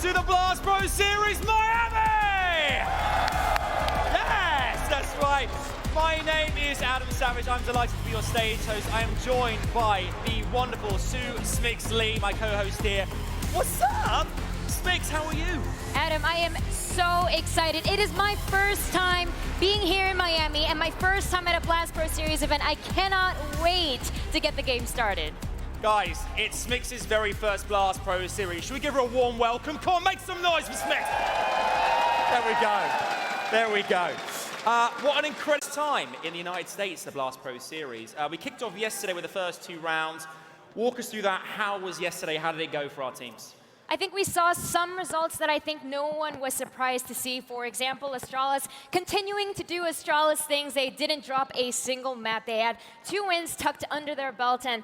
to the Blast Pro Series Miami! Yes, that's right. My name is Adam Savage. I'm delighted to be your stage host. I am joined by the wonderful Sue Smix Lee, my co-host here. What's up? Smix, how are you? Adam, I am so excited. It is my first time being here in Miami and my first time at a Blast Pro Series event. I cannot wait to get the game started. Guys, it's Smix's very first Blast Pro Series. Should we give her a warm welcome? Come on, make some noise for Smix. There we go. There we go. What an incredible time in the United States, the Blast Pro Series. We kicked off yesterday with the first 2 rounds. Walk us through that. How was yesterday? How did it go for our teams? I think we saw some results that I think no one was surprised to see. For example, ASTRALIS continuing to do ASTRALIS things. They didn't drop a single map. They had 2 wins tucked under their belt. And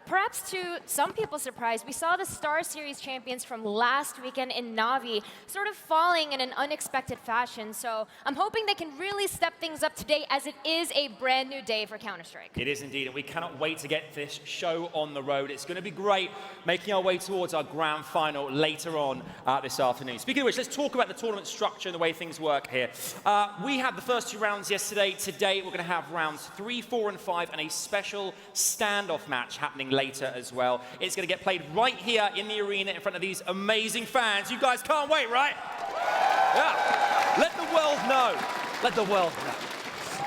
perhaps to some people's surprise, we saw the Star Series champions from last weekend in Navi sort of falling in an unexpected fashion. So I'm hoping they can really step things up today, as it is a brand new day for Counter-Strike. It is indeed, and we cannot wait to get this show on the road. It's going to be great, making our way towards our grand final later on this afternoon. Speaking of which, let's talk about the tournament structure and the way things work here. We had the first 2 rounds yesterday. Today, we're going to have rounds 3, 4, and 5, and a special standoff match happening later as well. It's going to get played right here in the arena in front of these amazing fans. You guys can't wait, right? Yeah. Let the world know. Let the world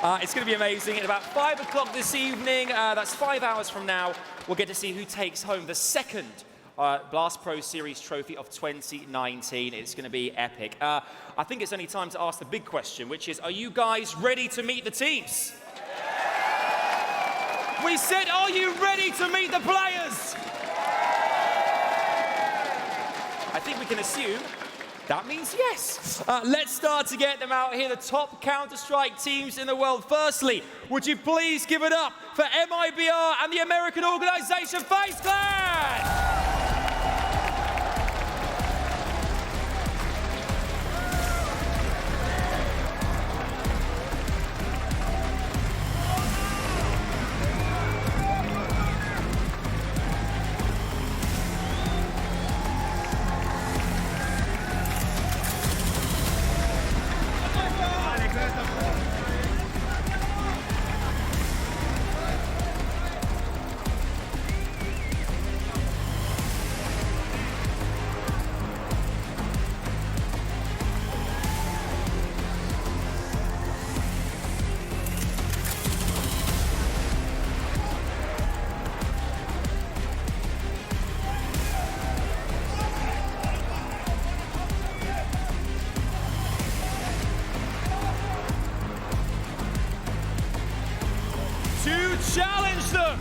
know. It's going to be amazing. At about 5 o'clock this evening, that's 5 hours from now, we'll get to see who takes home the second Blast Pro Series trophy of 2019. It's going to be epic. I think it's only time to ask the big question, which is, are you guys ready to meet the teams? We said, are you ready to meet the players? I think we can assume that means yes. Let's start to get them out here, the top Counter-Strike teams in the world. Firstly, would you please give it up for MIBR and the American organization FaZe Clan? Challenge them.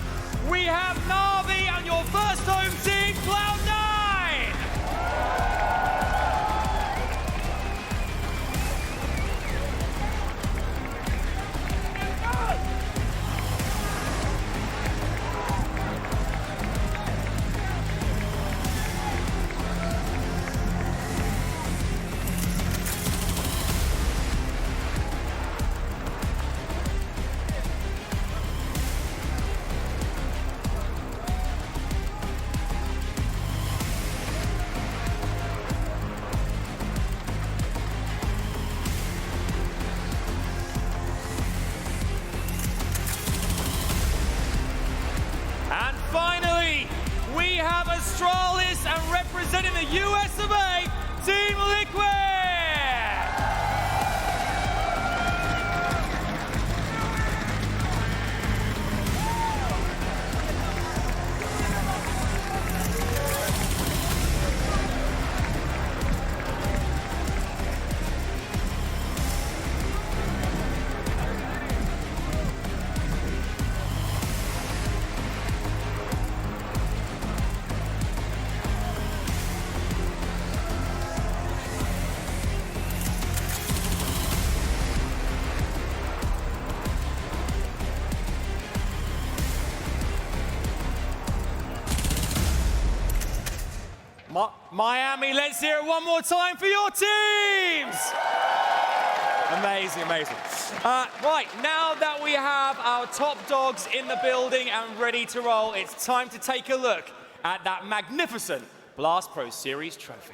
We have Navi and your first home team, Cloud9. And finally, we have ASTRALIS, and representing the US of A, Team Liquid! Miami, let's hear it one more time for your teams! Amazing, amazing. Right, now that we have our top dogs in the building and ready to roll, it's time to take a look at that magnificent Blast Pro Series trophy.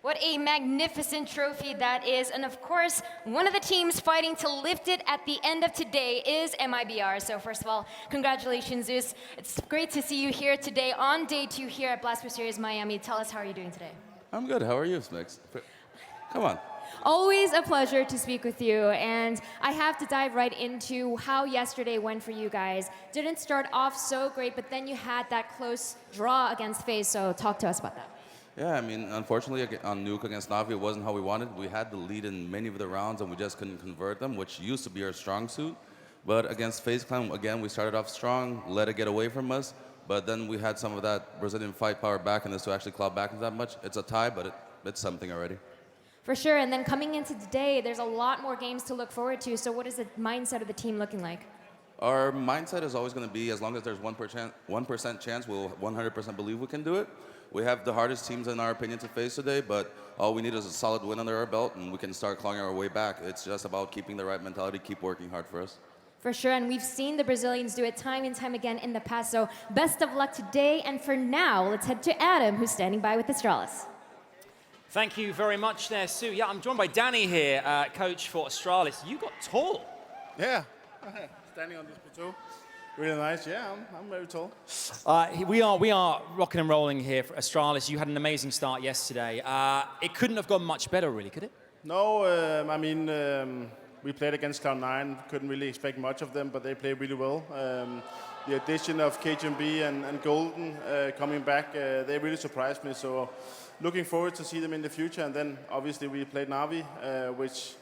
What a magnificent trophy that is. And of course, one of the teams fighting to lift it at the end of today is MIBR. So first of all, congratulations, Zeus. It's great to see you here today on day 2 here at Blast Pro Series Miami. Tell us, how are you doing today? I'm good. How are you, Smix? Come on. Always a pleasure to speak with you, and I have to dive right into how yesterday went for you guys. Didn't start off so great, but then you had that close draw against FaZe, so talk to us about that. Yeah, I mean, unfortunately, on Nuke against Navi, it wasn't how we wanted. We had the lead in many of the rounds, and we just couldn't convert them, which used to be our strong suit. But against FaZe Clan, again, we started off strong, let it get away from us, but then we had some of that Brazilian fight power back in us to actually claw back into that much. It's a tie, but it's something already. For sure, and then coming into today, there's a lot more games to look forward to, so what is the mindset of the team looking like? Our mindset is always going to be, as long as there's 1% chance, we'll 100% believe we can do it. We have the hardest teams, in our opinion, to face today, but all we need is a solid win under our belt, and we can start clawing our way back. It's just about keeping the right mentality, keep working hard for us. For sure, and we've seen the Brazilians do it time and time again in the past, so best of luck today. And for now, let's head to Adam, who's standing by with Astralis. Thank you very much there, Sue. Yeah, I'm joined by Danny here, coach for Astralis. You got tall. Yeah, standing on this plateau. Really nice, yeah, I'm very tall. We are rocking and rolling here for Astralis. You had an amazing start yesterday. It couldn't have gone much better, really, could it? No, I mean, we played against Cloud9. Couldn't really expect much of them, but they played really well. The addition of KGMB and Golden coming back, they really surprised me. So looking forward to see them in the future. And then obviously we played Navi, which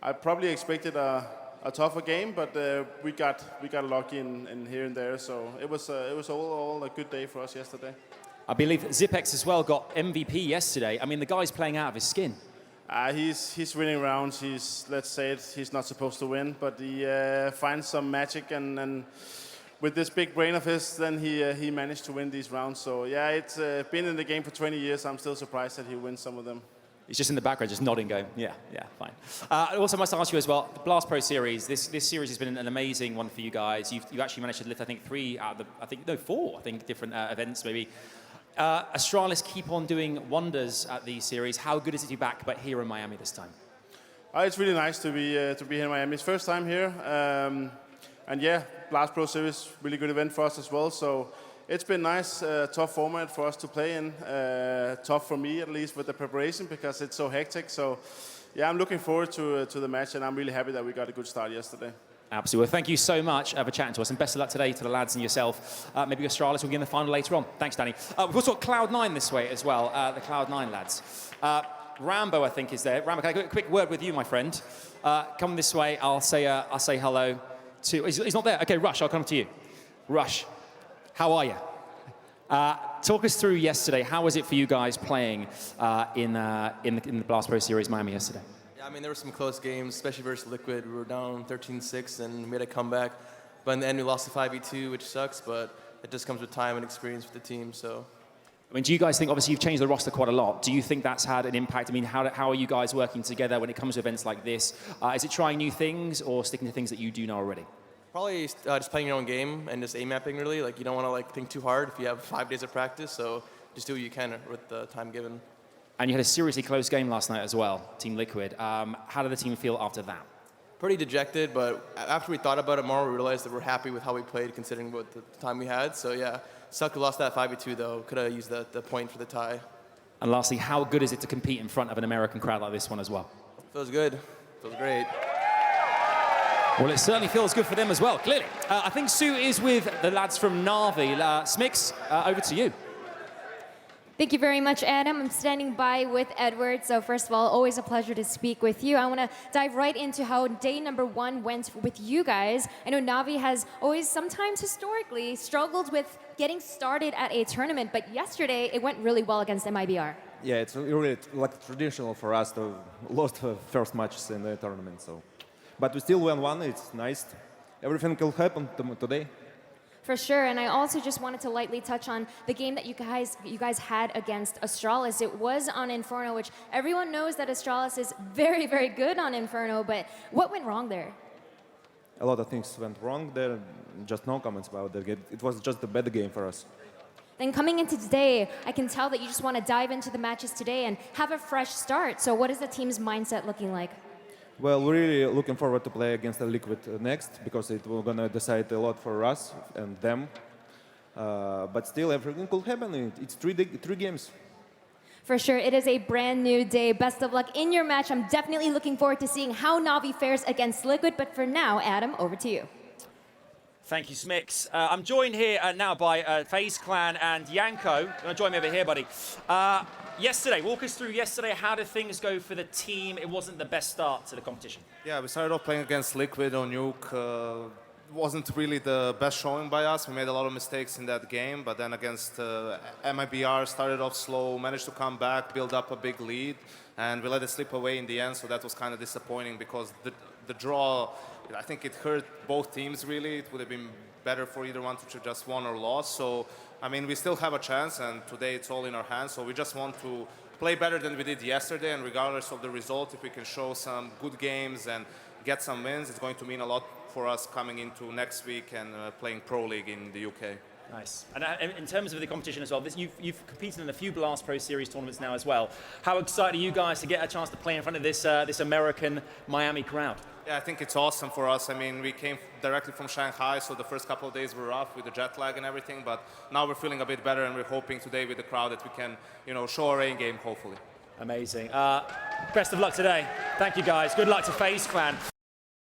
I probably expected a tougher game, but we got lucky in here and there. So it was all a good day for us yesterday. I believe Zipex as well got MVP yesterday. I mean, the guy's playing out of his skin. He's winning rounds. Let's say it, he's not supposed to win, but he finds some magic, and with this big brain of his, then he managed to win these rounds. So yeah, it's been in the game for 20 years. I'm still surprised that he wins some of them. He's just in the background, just nodding, going, yeah, fine. I also must ask you as well, the Blast Pro Series, this series has been an amazing one for you guys. You've actually managed to lift, I think, 3 out of the, 4, different events maybe. Astralis keep on doing wonders at these series. How good is it to be back, but here in Miami this time? It's really nice to be here in Miami. It's first time here, and yeah, Blast Pro Series, really good event for us as well. So it's been nice, tough format for us to play in. Tough for me, at least, with the preparation, because it's so hectic. So yeah, I'm looking forward to the match, and I'm really happy that we got a good start yesterday. Absolutely. Well, thank you so much for chatting to us, and best of luck today to the lads and yourself. Maybe Astralis will be in the final later on. Thanks, Danny. We've also got Cloud9 this way as well, the Cloud9 lads. Rambo, I think, is there. Rambo, can I get a quick word with you, my friend? Come this way. I'll say hello to... He's not there. Okay, Rush, I'll come to you. Rush, how are you? Talk us through yesterday. How was it for you guys playing in the Blast Pro Series Miami yesterday? I mean, there were some close games, especially versus Liquid. We were down 13-6 and made a comeback. But in the end, we lost to 5v2, which sucks, but it just comes with time and experience with the team, so. I mean, do you guys think, obviously you've changed the roster quite a lot, do you think that's had an impact? I mean, how are you guys working together when it comes to events like this? Is it trying new things or sticking to things that you do know already? Probably just playing your own game and just aim mapping, really. Like, you don't want to think too hard if you have 5 days of practice, so just do what you can with the time given. And you had a seriously close game last night as well, Team Liquid. How did the team feel after that? Pretty dejected, but after we thought about it more, we realized that we're happy with how we played considering what the time we had. So yeah, sucked we lost that 5v2 though. Could have used the point for the tie. And lastly, how good is it to compete in front of an American crowd like this one as well? Feels good. Feels great. Well, it certainly feels good for them as well, clearly. I think Sue is with the lads from Navi. Smix, over to you. Thank you very much, Adam. I'm standing by with Edward. So first of all, always a pleasure to speak with you. I want to dive right into how day number 1 went with you guys. I know Navi has always, sometimes historically, struggled with getting started at a tournament, but yesterday it went really well against MIBR. Yeah, it's really like traditional for us to lose the first matches in the tournament. So, but we still won one. It's nice. Everything will happen today. For sure, and I also just wanted to lightly touch on the game that you guys had against Astralis. It was on Inferno, which everyone knows that Astralis is very, very good on Inferno, but what went wrong there? A lot of things went wrong there. Just no comments about the game. It was just a bad game for us. Then coming into today, I can tell that you just want to dive into the matches today and have a fresh start. So what is the team's mindset looking like? Well, we're really looking forward to play against the Liquid next because it will gonna decide a lot for us and them. But still, everything could happen. It's three games. For sure, it is a brand new day. Best of luck in your match. I'm definitely looking forward to seeing how Na'Vi fares against Liquid. But for now, Adam, over to you. Thank you, Smix. I'm joined here now by FaZe Clan and Yanko. You want to join me over here, buddy? Yesterday, walk us through yesterday. How did things go for the team? It wasn't the best start to the competition. Yeah, we started off playing against Liquid on Nuke. Wasn't really the best showing by us. We made a lot of mistakes in that game, but then against MIBR, started off slow, managed to come back, build up a big lead, and we let it slip away in the end, so that was kind of disappointing because the draw, I think it hurt both teams really. It would have been better for either one to just won or lost. So, I mean, we still have a chance, and today it's all in our hands, so we just want to play better than we did yesterday, and regardless of the result, if we can show some good games and get some wins, it's going to mean a lot for us coming into next week and playing Pro League in the UK. Nice. And in terms of the competition as well, you've competed in a few Blast Pro Series tournaments now as well. How excited are you guys to get a chance to play in front of this American Miami crowd? Yeah, I think it's awesome for us. I mean, we came directly from Shanghai, so the first couple of days were rough with the jet lag and everything, but now we're feeling a bit better, and we're hoping today with the crowd that we can, show our A game, hopefully. Amazing. Best of luck today. Thank you, guys. Good luck to FaZe Clan.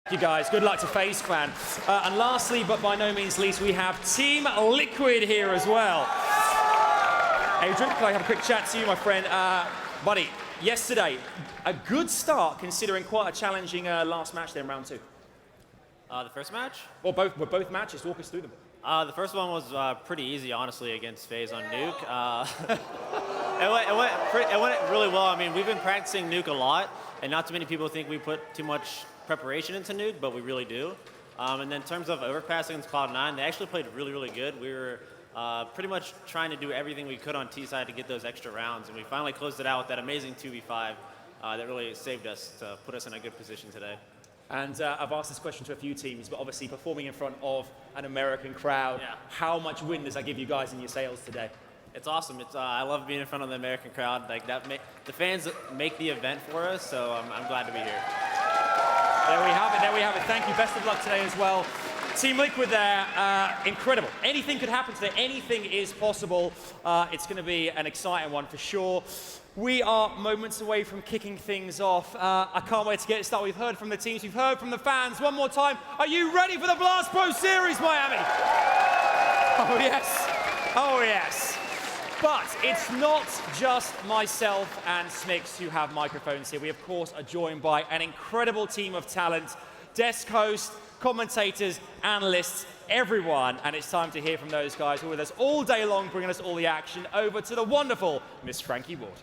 Thank you, guys. Good luck to FaZe Clan. And lastly, but by no means least, we have Team Liquid here as well. Adrian, can I have a quick chat to you, my friend? Buddy, yesterday, a good start considering quite a challenging last match there in round 2. The first match? Well, both matches. Walk us through them. The first one was pretty easy, honestly, against FaZe on Nuke. It went really well. I mean, we've been practicing Nuke a lot, and not too many people think we put too much preparation into Nuke, but we really do. And then in terms of Overpass against Cloud9, they actually played really, really good. We were pretty much trying to do everything we could on T side to get those extra rounds, and we finally closed it out with that amazing 2v5 that really saved us to put us in a good position today. And I've asked this question to a few teams, but obviously performing in front of an American crowd, how much wind does that give you guys in your sails today? It's awesome. I love being in front of the American crowd. Like the fans make the event for us, so I'm glad to be here. There we have it. There we have it. Thank you. Best of luck today as well. Team Liquid there, incredible. Anything could happen today. Anything is possible. It's going to be an exciting one for sure. We are moments away from kicking things off. I can't wait to get it started. We've heard from the teams. We've heard from the fans. One more time. Are you ready for the Blast Pro Series, Miami? Oh, yes. Oh, yes. But it's not just myself and Smix who have microphones here. We, of course, are joined by an incredible team of talent, desk hosts, commentators, analysts, everyone. And it's time to hear from those guys who are with us all day long, bringing us all the action. Over to the wonderful Miss Frankie Ward.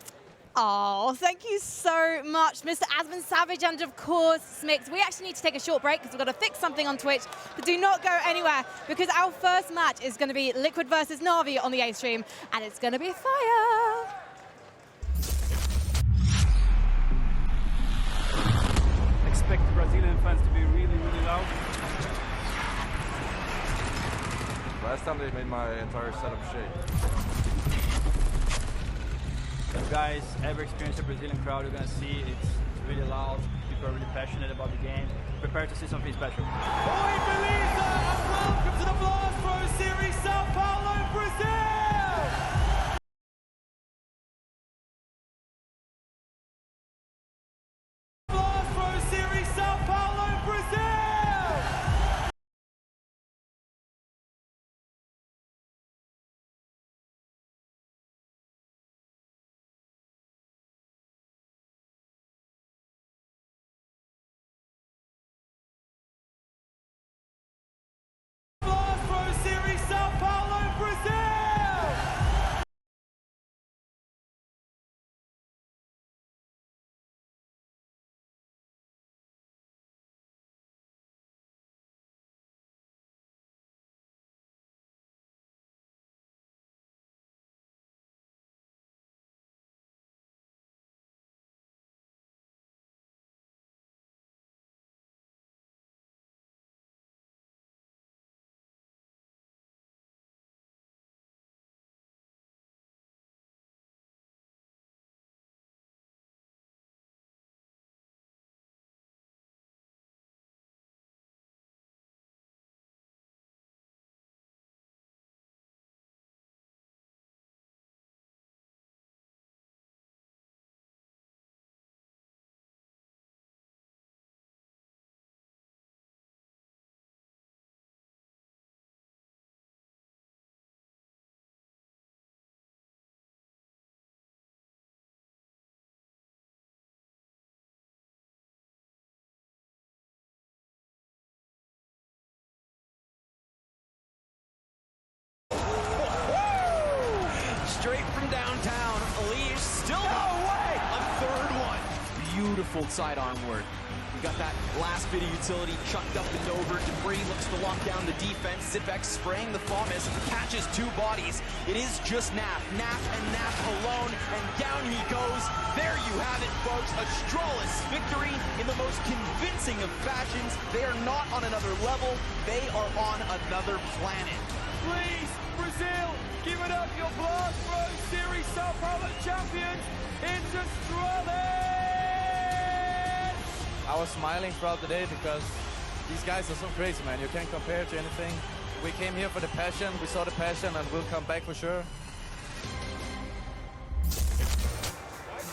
Oh, thank you so much, Mr. Asman Savage, and of course, Smix. We actually need to take a short break because we've got to fix something on Twitch, but do not go anywhere because our first match is going to be Liquid versus Na'Vi on the A stream, and it's going to be fire. Expect Brazilian fans to be really, really loud. Last time they made my entire setup shake. If you guys ever experience a Brazilian crowd, you're gonna see it's really loud. People are really passionate about the game. Prepare to see something special. Oi, Belisa, and welcome to the Blast Pro Series, Sao Paulo, Brazil! Blast Pro Series, Sao Paulo, Brazil! Blast Pro Series, Sao Paulo, Brazil! beautiful sidearm work. We got that last bit of utility chucked up and over. Debris looks to lock down the defense. Zipex spraying the Fomis, catches 2 bodies. It is just Nap and Nap alone, and down he goes. There you have it, folks. ASTRALIS victory in the most convincing of fashions. They are not on another level. They are on another planet. Please, Brazil, give it up, your Blast Pro Series Sao Paulo champions. It's ASTRALIS! I was smiling throughout the day because these guys are so crazy, man. You can't compare it to anything. We came here for the passion, we saw the passion, and we'll come back for sure.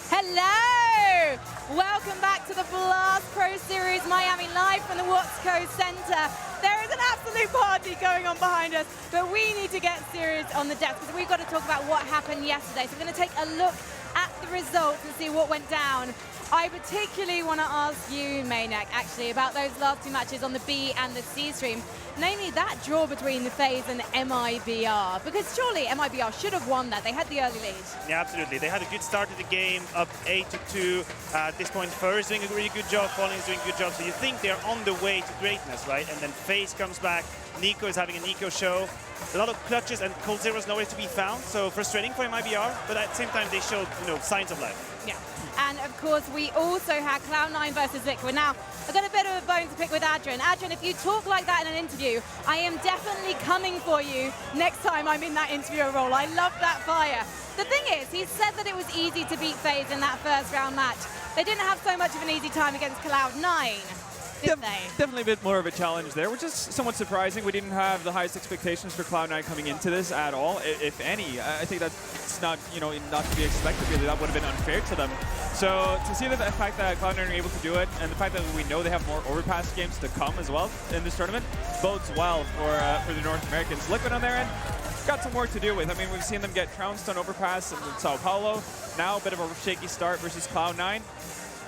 Hello! Welcome back to the Blast Pro Series Miami, live from the Watsco Center. There is an absolute party going on behind us, but we need to get serious on the depth because we've got to talk about what happened yesterday. So we're going to take a look at the results and see what went down. I particularly want to ask you, Maynek, actually, about those last 2 matches on the B and the C stream, namely that draw between the FaZe and the MIBR, because surely MIBR should have won that. They had the early lead. Yeah, absolutely. They had a good start to the game, up 8-2. At this point, Fur's doing a really good job, Falling is doing a good job, so you think they're on the way to greatness, right? And then FaZe comes back, Nico is having a Nico show. A lot of clutches and Cold Zero's nowhere to be found, so frustrating for MIBR, but at the same time they showed, signs of life. Yeah, and of course we also had Cloud9 versus Liquid. Now, I've got a bit of a bone to pick with Adrian. Adrian, if you talk like that in an interview, I am definitely coming for you next time I'm in that interviewer role. I love that fire. The thing is, he said that it was easy to beat FaZe in that first round match. They didn't have so much of an easy time against Cloud9. Definitely a bit more of a challenge there, which is somewhat surprising. We didn't have the highest expectations for Cloud9 coming into this at all, if any. I think that's not, not to be expected really. That would have been unfair to them. So to see the fact that Cloud9 are able to do it, and the fact that we know they have more Overpass games to come as well in this tournament, bodes well for the North Americans. Liquid on their end got some work to do with. I mean, we've seen them get trounced on Overpass in Sao Paulo. Now a bit of a shaky start versus Cloud9.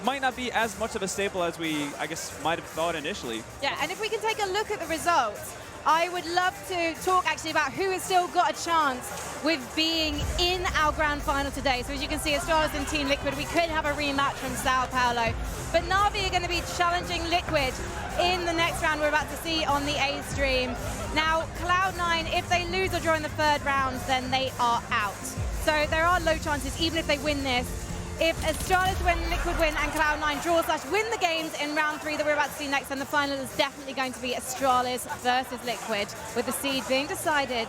Might not be as much of a staple as we, I guess, might have thought initially. Yeah, and if we can take a look at the results, I would love to talk actually about who has still got a chance with being in our grand final today. So as you can see, ASTRALIS and Team Liquid, we could have a rematch from Sao Paulo. But Na'Vi are going to be challenging Liquid in the next round we're about to see on the A stream. Now, Cloud9, if they lose or draw in the 3rd round, then they are out. So there are low chances, even if they win this. If ASTRALIS win, Liquid win, and Cloud9 draw/win the games in round 3 that we're about to see next, then the final is definitely going to be ASTRALIS versus Liquid, with the seed being decided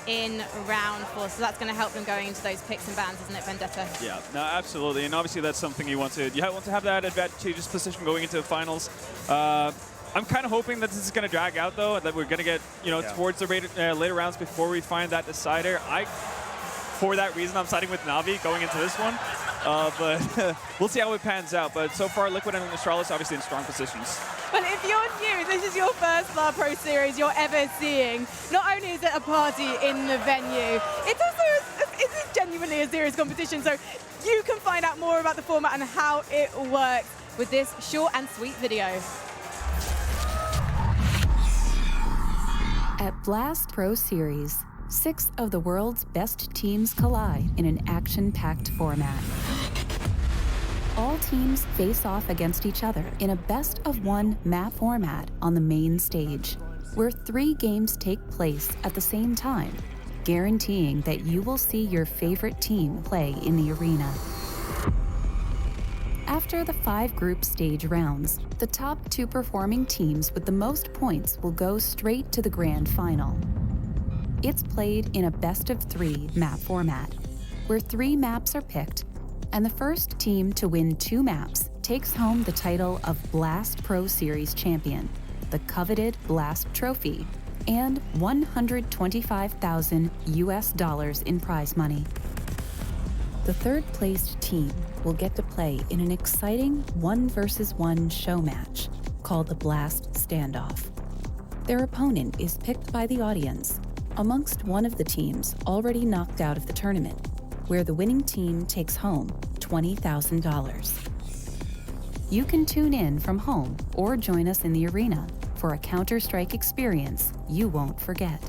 in round 4. So that's going to help them going into those picks and bans, isn't it, Vendetta? Yeah, no, absolutely. And obviously that's something you want to have that advantageous position going into the finals. I'm kind of hoping that this is going to drag out, though, that we're going to get towards the later rounds before we find that decider. For that reason, I'm siding with Na'Vi going into this one. But we'll see how it pans out. But so far, Liquid and ASTRALIS obviously in strong positions. But if you're new, this is your first Blast Pro Series you're ever seeing. Not only is it a party in the venue, it's also it's genuinely a serious competition. So you can find out more about the format and how it works with this short and sweet video. At Blast Pro Series, 6 of the world's best teams collide in an action-packed format. All teams face off against each other in a best-of-1 map format on the main stage, where 3 games take place at the same time, guaranteeing that you will see your favorite team play in the arena. After the 5 group stage rounds, the top 2 performing teams with the most points will go straight to the grand final. It's played in a best-of-3 map format, where 3 maps are picked, and the first team to win 2 maps takes home the title of Blast Pro Series champion, the coveted Blast Trophy, and $125,000 US in prize money. The third-placed team will get to play in an exciting 1 versus 1 show match called the Blast Standoff. Their opponent is picked by the audience amongst one of the teams already knocked out of the tournament, where the winning team takes home $20,000. You can tune in from home or join us in the arena for a Counter-Strike experience you won't forget.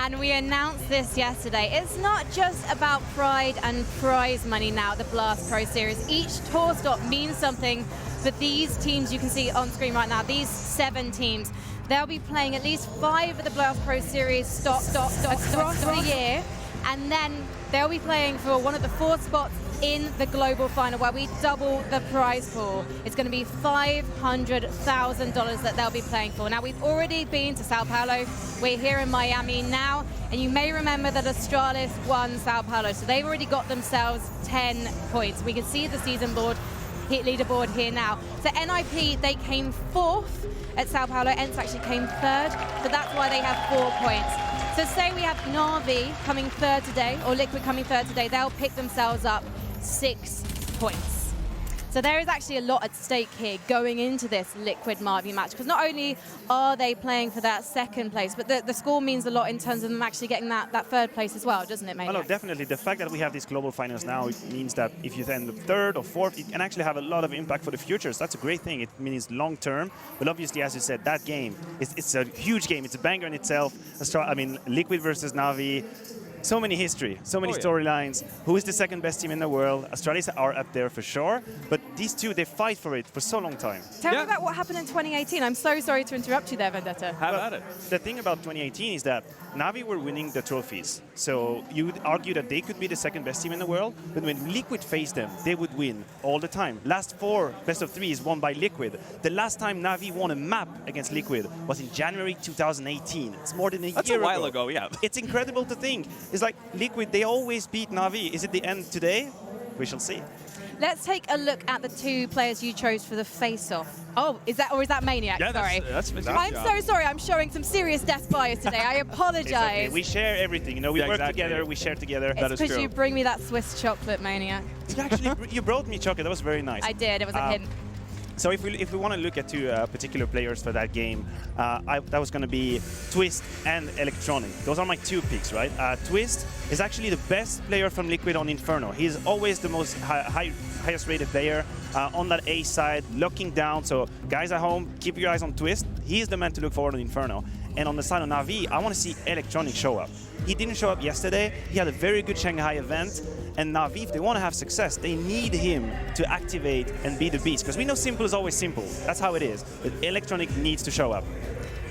And we announced this yesterday. It's not just about pride and prize money now at the Blast Pro Series. Each tour stop means something for these teams you can see on screen right now, these 7 teams. They'll be playing at least 5 of the Blast Pro Series stops across the year, and then they'll be playing for one of the 4 spots in the global final where we double the prize pool. It's going to be $500,000 that they'll be playing for. Now, we've already been to Sao Paulo. We're here in Miami now, and you may remember that Astralis won Sao Paulo, so they've already got themselves 10 points. We can see the season board leaderboard here now. So NIP, they came 4th at Sao Paulo. ENCE actually came 3rd, so that's why they have 4 points. So say we have Na'Vi coming 3rd today, or Liquid coming 3rd today, they'll pick themselves up 6 points. So there is actually a lot at stake here going into this Liquid Na'Vi match, because not only are they playing for that 2nd place, but the score means a lot in terms of them actually getting that 3rd place as well, doesn't it, Melhor? Oh, no, definitely. The fact that we have these global finals now, it means that if you end up 3rd or 4th, it can actually have a lot of impact for the future. So that's a great thing. It means long term. But obviously, as you said, that game, it's a huge game. It's a banger in itself. I mean, Liquid versus Na'Vi. So many history, so many storylines. Who is the 2nd best team in the world? Astralis are up there for sure, but these two, they fight for it for so long time. Tell me about what happened in 2018. I'm so sorry to interrupt you there, Vendetta. How about it? The thing about 2018 is that Na'Vi were winning the trophies. So you would argue that they could be the 2nd best team in the world, but when Liquid faced them, they would win all the time. Last 4 best of 3 is won by Liquid. The last time Na'Vi won a map against Liquid was in January 2018. It's more than a year ago. That's a while ago, yeah. It's incredible to think. It's like Liquid, they always beat Na'Vi. Is it the end today? We shall see. Let's take a look at the 2 players you chose for the face-off. Oh, is that Maniac? Yeah, sorry. that's I'm so sorry. I'm showing some serious death bias today. I apologize. It's okay. We share everything. You know, we work together, we share together. It's because you bring me that Swiss chocolate, Maniac. Actually, you brought me chocolate. That was very nice. I did. It was a hint. So if we want to look at 2 particular players for that game, that was going to be Twist and Electronic. Those are my 2 picks, right? Twist is actually the best player from Liquid on Inferno. He's always the most highest rated player on that A side, locking down. So guys at home, keep your eyes on Twist. He's the man to look forward on Inferno. And on the side of Na'Vi, I want to see Electronic show up. He didn't show up yesterday. He had a very good Shanghai event. And Na'Vi, if they want to have success, they need him to activate and be the beast. Because we know simple is always simple. That's how it is. But Electronic needs to show up.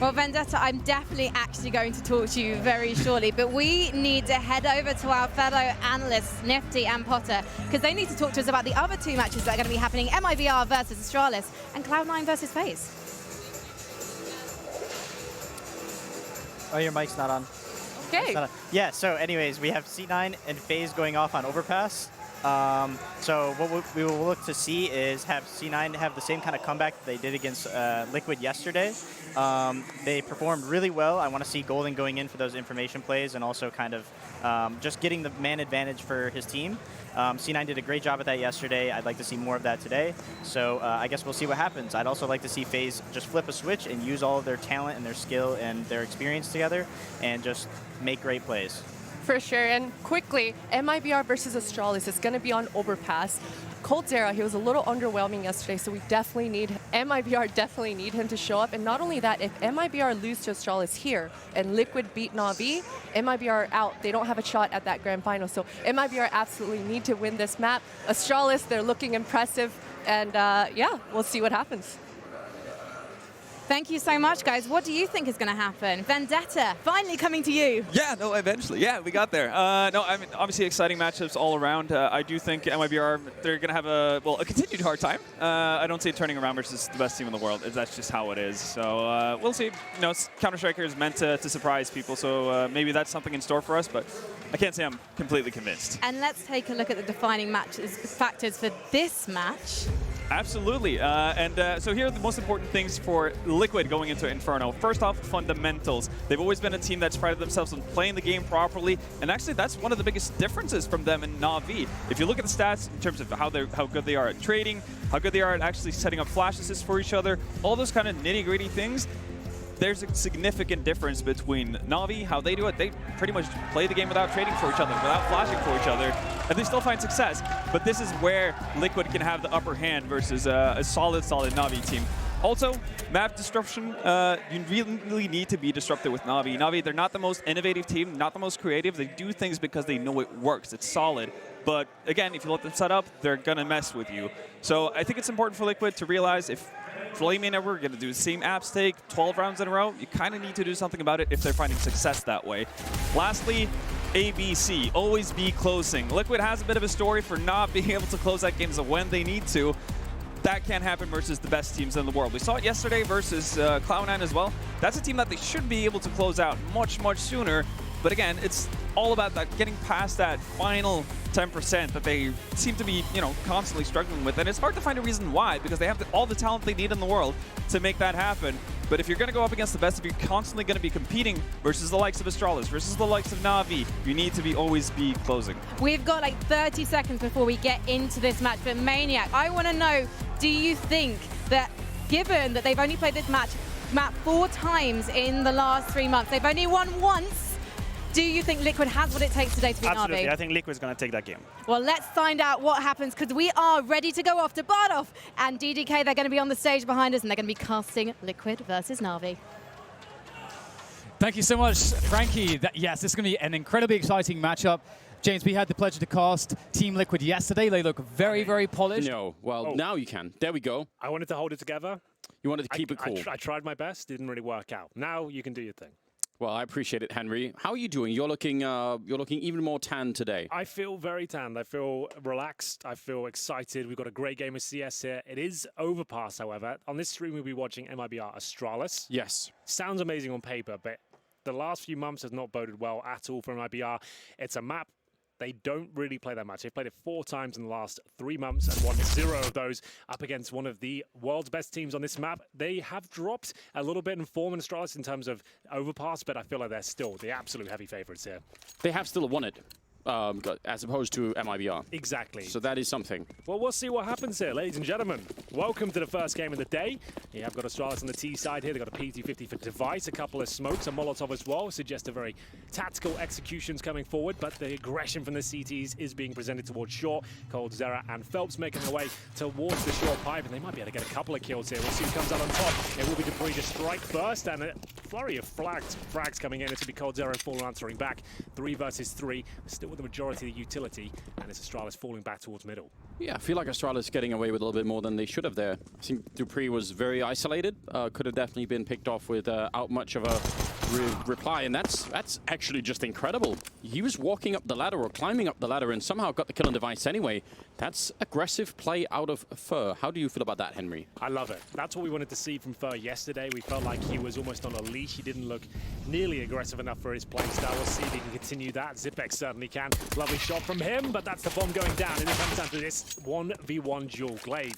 Well, Vendetta, I'm definitely actually going to talk to you very shortly, but we need to head over to our fellow analysts, Nifty and Potter, because they need to talk to us about the other 2 matches that are going to be happening, MIBR versus Astralis and Cloud9 versus FaZe. Oh, your mic's not on. Okay. Yeah, so anyways, we have C9 and FaZe going off on Overpass. So what we will look to see is have C9 have the same kind of comeback that they did against Liquid yesterday. They performed really well. I want to see Golden going in for those information plays and also kind of just getting the man advantage for his team. C9 did a great job at that yesterday. I'd like to see more of that today. So I guess we'll see what happens. I'd also like to see FaZe just flip a switch and use all of their talent and their skill and their experience together and just make great plays. For sure, and quickly, MIBR versus Astralis is going to be on Overpass. coldzera, he was a little underwhelming yesterday, so MIBR definitely need him to show up. And not only that, if MIBR lose to Astralis here and Liquid beat Na'Vi, MIBR are out. They don't have a shot at that grand final. So MIBR absolutely need to win this map. Astralis, they're looking impressive, and yeah, we'll see what happens. Thank you so much, guys. What do you think is going to happen? Vendetta, finally coming to you. Yeah, no, eventually. Yeah, we got there. No, I mean, obviously exciting matchups all around. I do think MIBR, they're going to have a continued hard time. I don't see it turning around versus the best team in the world. That's just how it is. So we'll see. You know, Counter-Striker is meant to surprise people, so maybe that's something in store for us, but I can't say I'm completely convinced. And let's take a look at the defining factors for this match. Absolutely. So here are the most important things for Liquid going into Inferno. First off, fundamentals. They've always been a team that's prided themselves on playing the game properly, and actually that's one of the biggest differences from them and Na'Vi. If you look at the stats in terms of how good they are at trading, how good they are at actually setting up flash assists for each other, all those kind of nitty-gritty things, there's a significant difference between Na'Vi, how they do it. They pretty much play the game without trading for each other, without flashing for each other, and they still find success. But this is where Liquid can have the upper hand versus a solid Na'Vi team. Also, map disruption, you really need to be disruptive with Na'Vi. Na'Vi, they're not the most innovative team, not the most creative. They do things because they know it works. It's solid. But again, if you let them set up, they're going to mess with you. So I think it's important for Liquid to realize if Flame and Ever are going to do the same app stake 12 rounds in a row, you kind of need to do something about it if they're finding success that way. Lastly, ABC, always be closing. Liquid has a bit of a story for not being able to close out games when they need to. That can't happen versus the best teams in the world. We saw it yesterday versus Cloud9 as well. That's a team that they should be able to close out much, much sooner. But again, it's all about that getting past that final 10% that they seem to be, constantly struggling with. And it's hard to find a reason why, because they have all the talent they need in the world to make that happen. But if you're going to go up against the best, if you're constantly going to be competing versus the likes of ASTRALIS, versus the likes of Na'Vi, you need to always be closing. We've got like 30 seconds before we get into this match. But Maniac, I want to know, do you think that given that they've only played this map 4 times in the last 3 months, they've only won once, do you think Liquid has what it takes today to beat Na'Vi? Absolutely, I think Liquid's going to take that game. Well, let's find out what happens, because we are ready to go off to Bardov and DDK. They're going to be on the stage behind us, and they're going to be casting Liquid versus Na'Vi. Thank you so much, Frankie. Yes, this is going to be an incredibly exciting matchup. James, we had the pleasure to cast Team Liquid yesterday. They look very, very polished. No, well, now you can. There we go. I wanted to hold it together. You wanted to keep it cool. I tried my best. Didn't really work out. Now you can do your thing. Well, I appreciate it, Henry. How are you doing? You're looking even more tan today. I feel very tanned. I feel relaxed. I feel excited. We've got a great game of CS here. It is Overpass, however. On this stream, we'll be watching MIBR ASTRALIS. Yes. Sounds amazing on paper, but the last few months has not boded well at all for MIBR. It's a map they don't really play that much. They've played it 4 times in the last 3 months and won 0 of those up against one of the world's best teams on this map. They have dropped a little bit in form in ASTRALIS in terms of Overpass, but I feel like they're still the absolute heavy favorites here. They have still won it, as opposed to MIBR. Exactly. So that is something. Well, we'll see what happens here, ladies and gentlemen. Welcome to the first game of the day. You have got ASTRALIS on the T side here. They've got a PT-50 for Device, a couple of smokes, a Molotov as well. Suggest a very tactical executions coming forward, but the aggression from the CTs is being presented towards short. coldzera and Phelps making their way towards the short pipe, and they might be able to get a couple of kills here. We'll see who comes out on top. It will be dupreeh to strike first, and a flurry of frags coming in. It's going to be coldzera and Fall answering back. 3 versus 3, still with the majority of the utility, and it's ASTRALIS falling back towards middle. Yeah, I feel like ASTRALIS getting away with a little bit more than they should have there. I think dupreeh was very isolated. Could have definitely been picked off without much of a reply, and that's actually just incredible. He was walking up the ladder or climbing up the ladder and somehow got the kill on Device anyway. That's aggressive play out of Fur. How do you feel about that, Henry? I love it. That's what we wanted to see from Fur yesterday. We felt like he was almost on a leash. He didn't look nearly aggressive enough for his play style. We'll see if he can continue that. Zipex certainly can. Lovely shot from him, but that's the bomb going down, and it comes down to this 1v1 duel. Glaive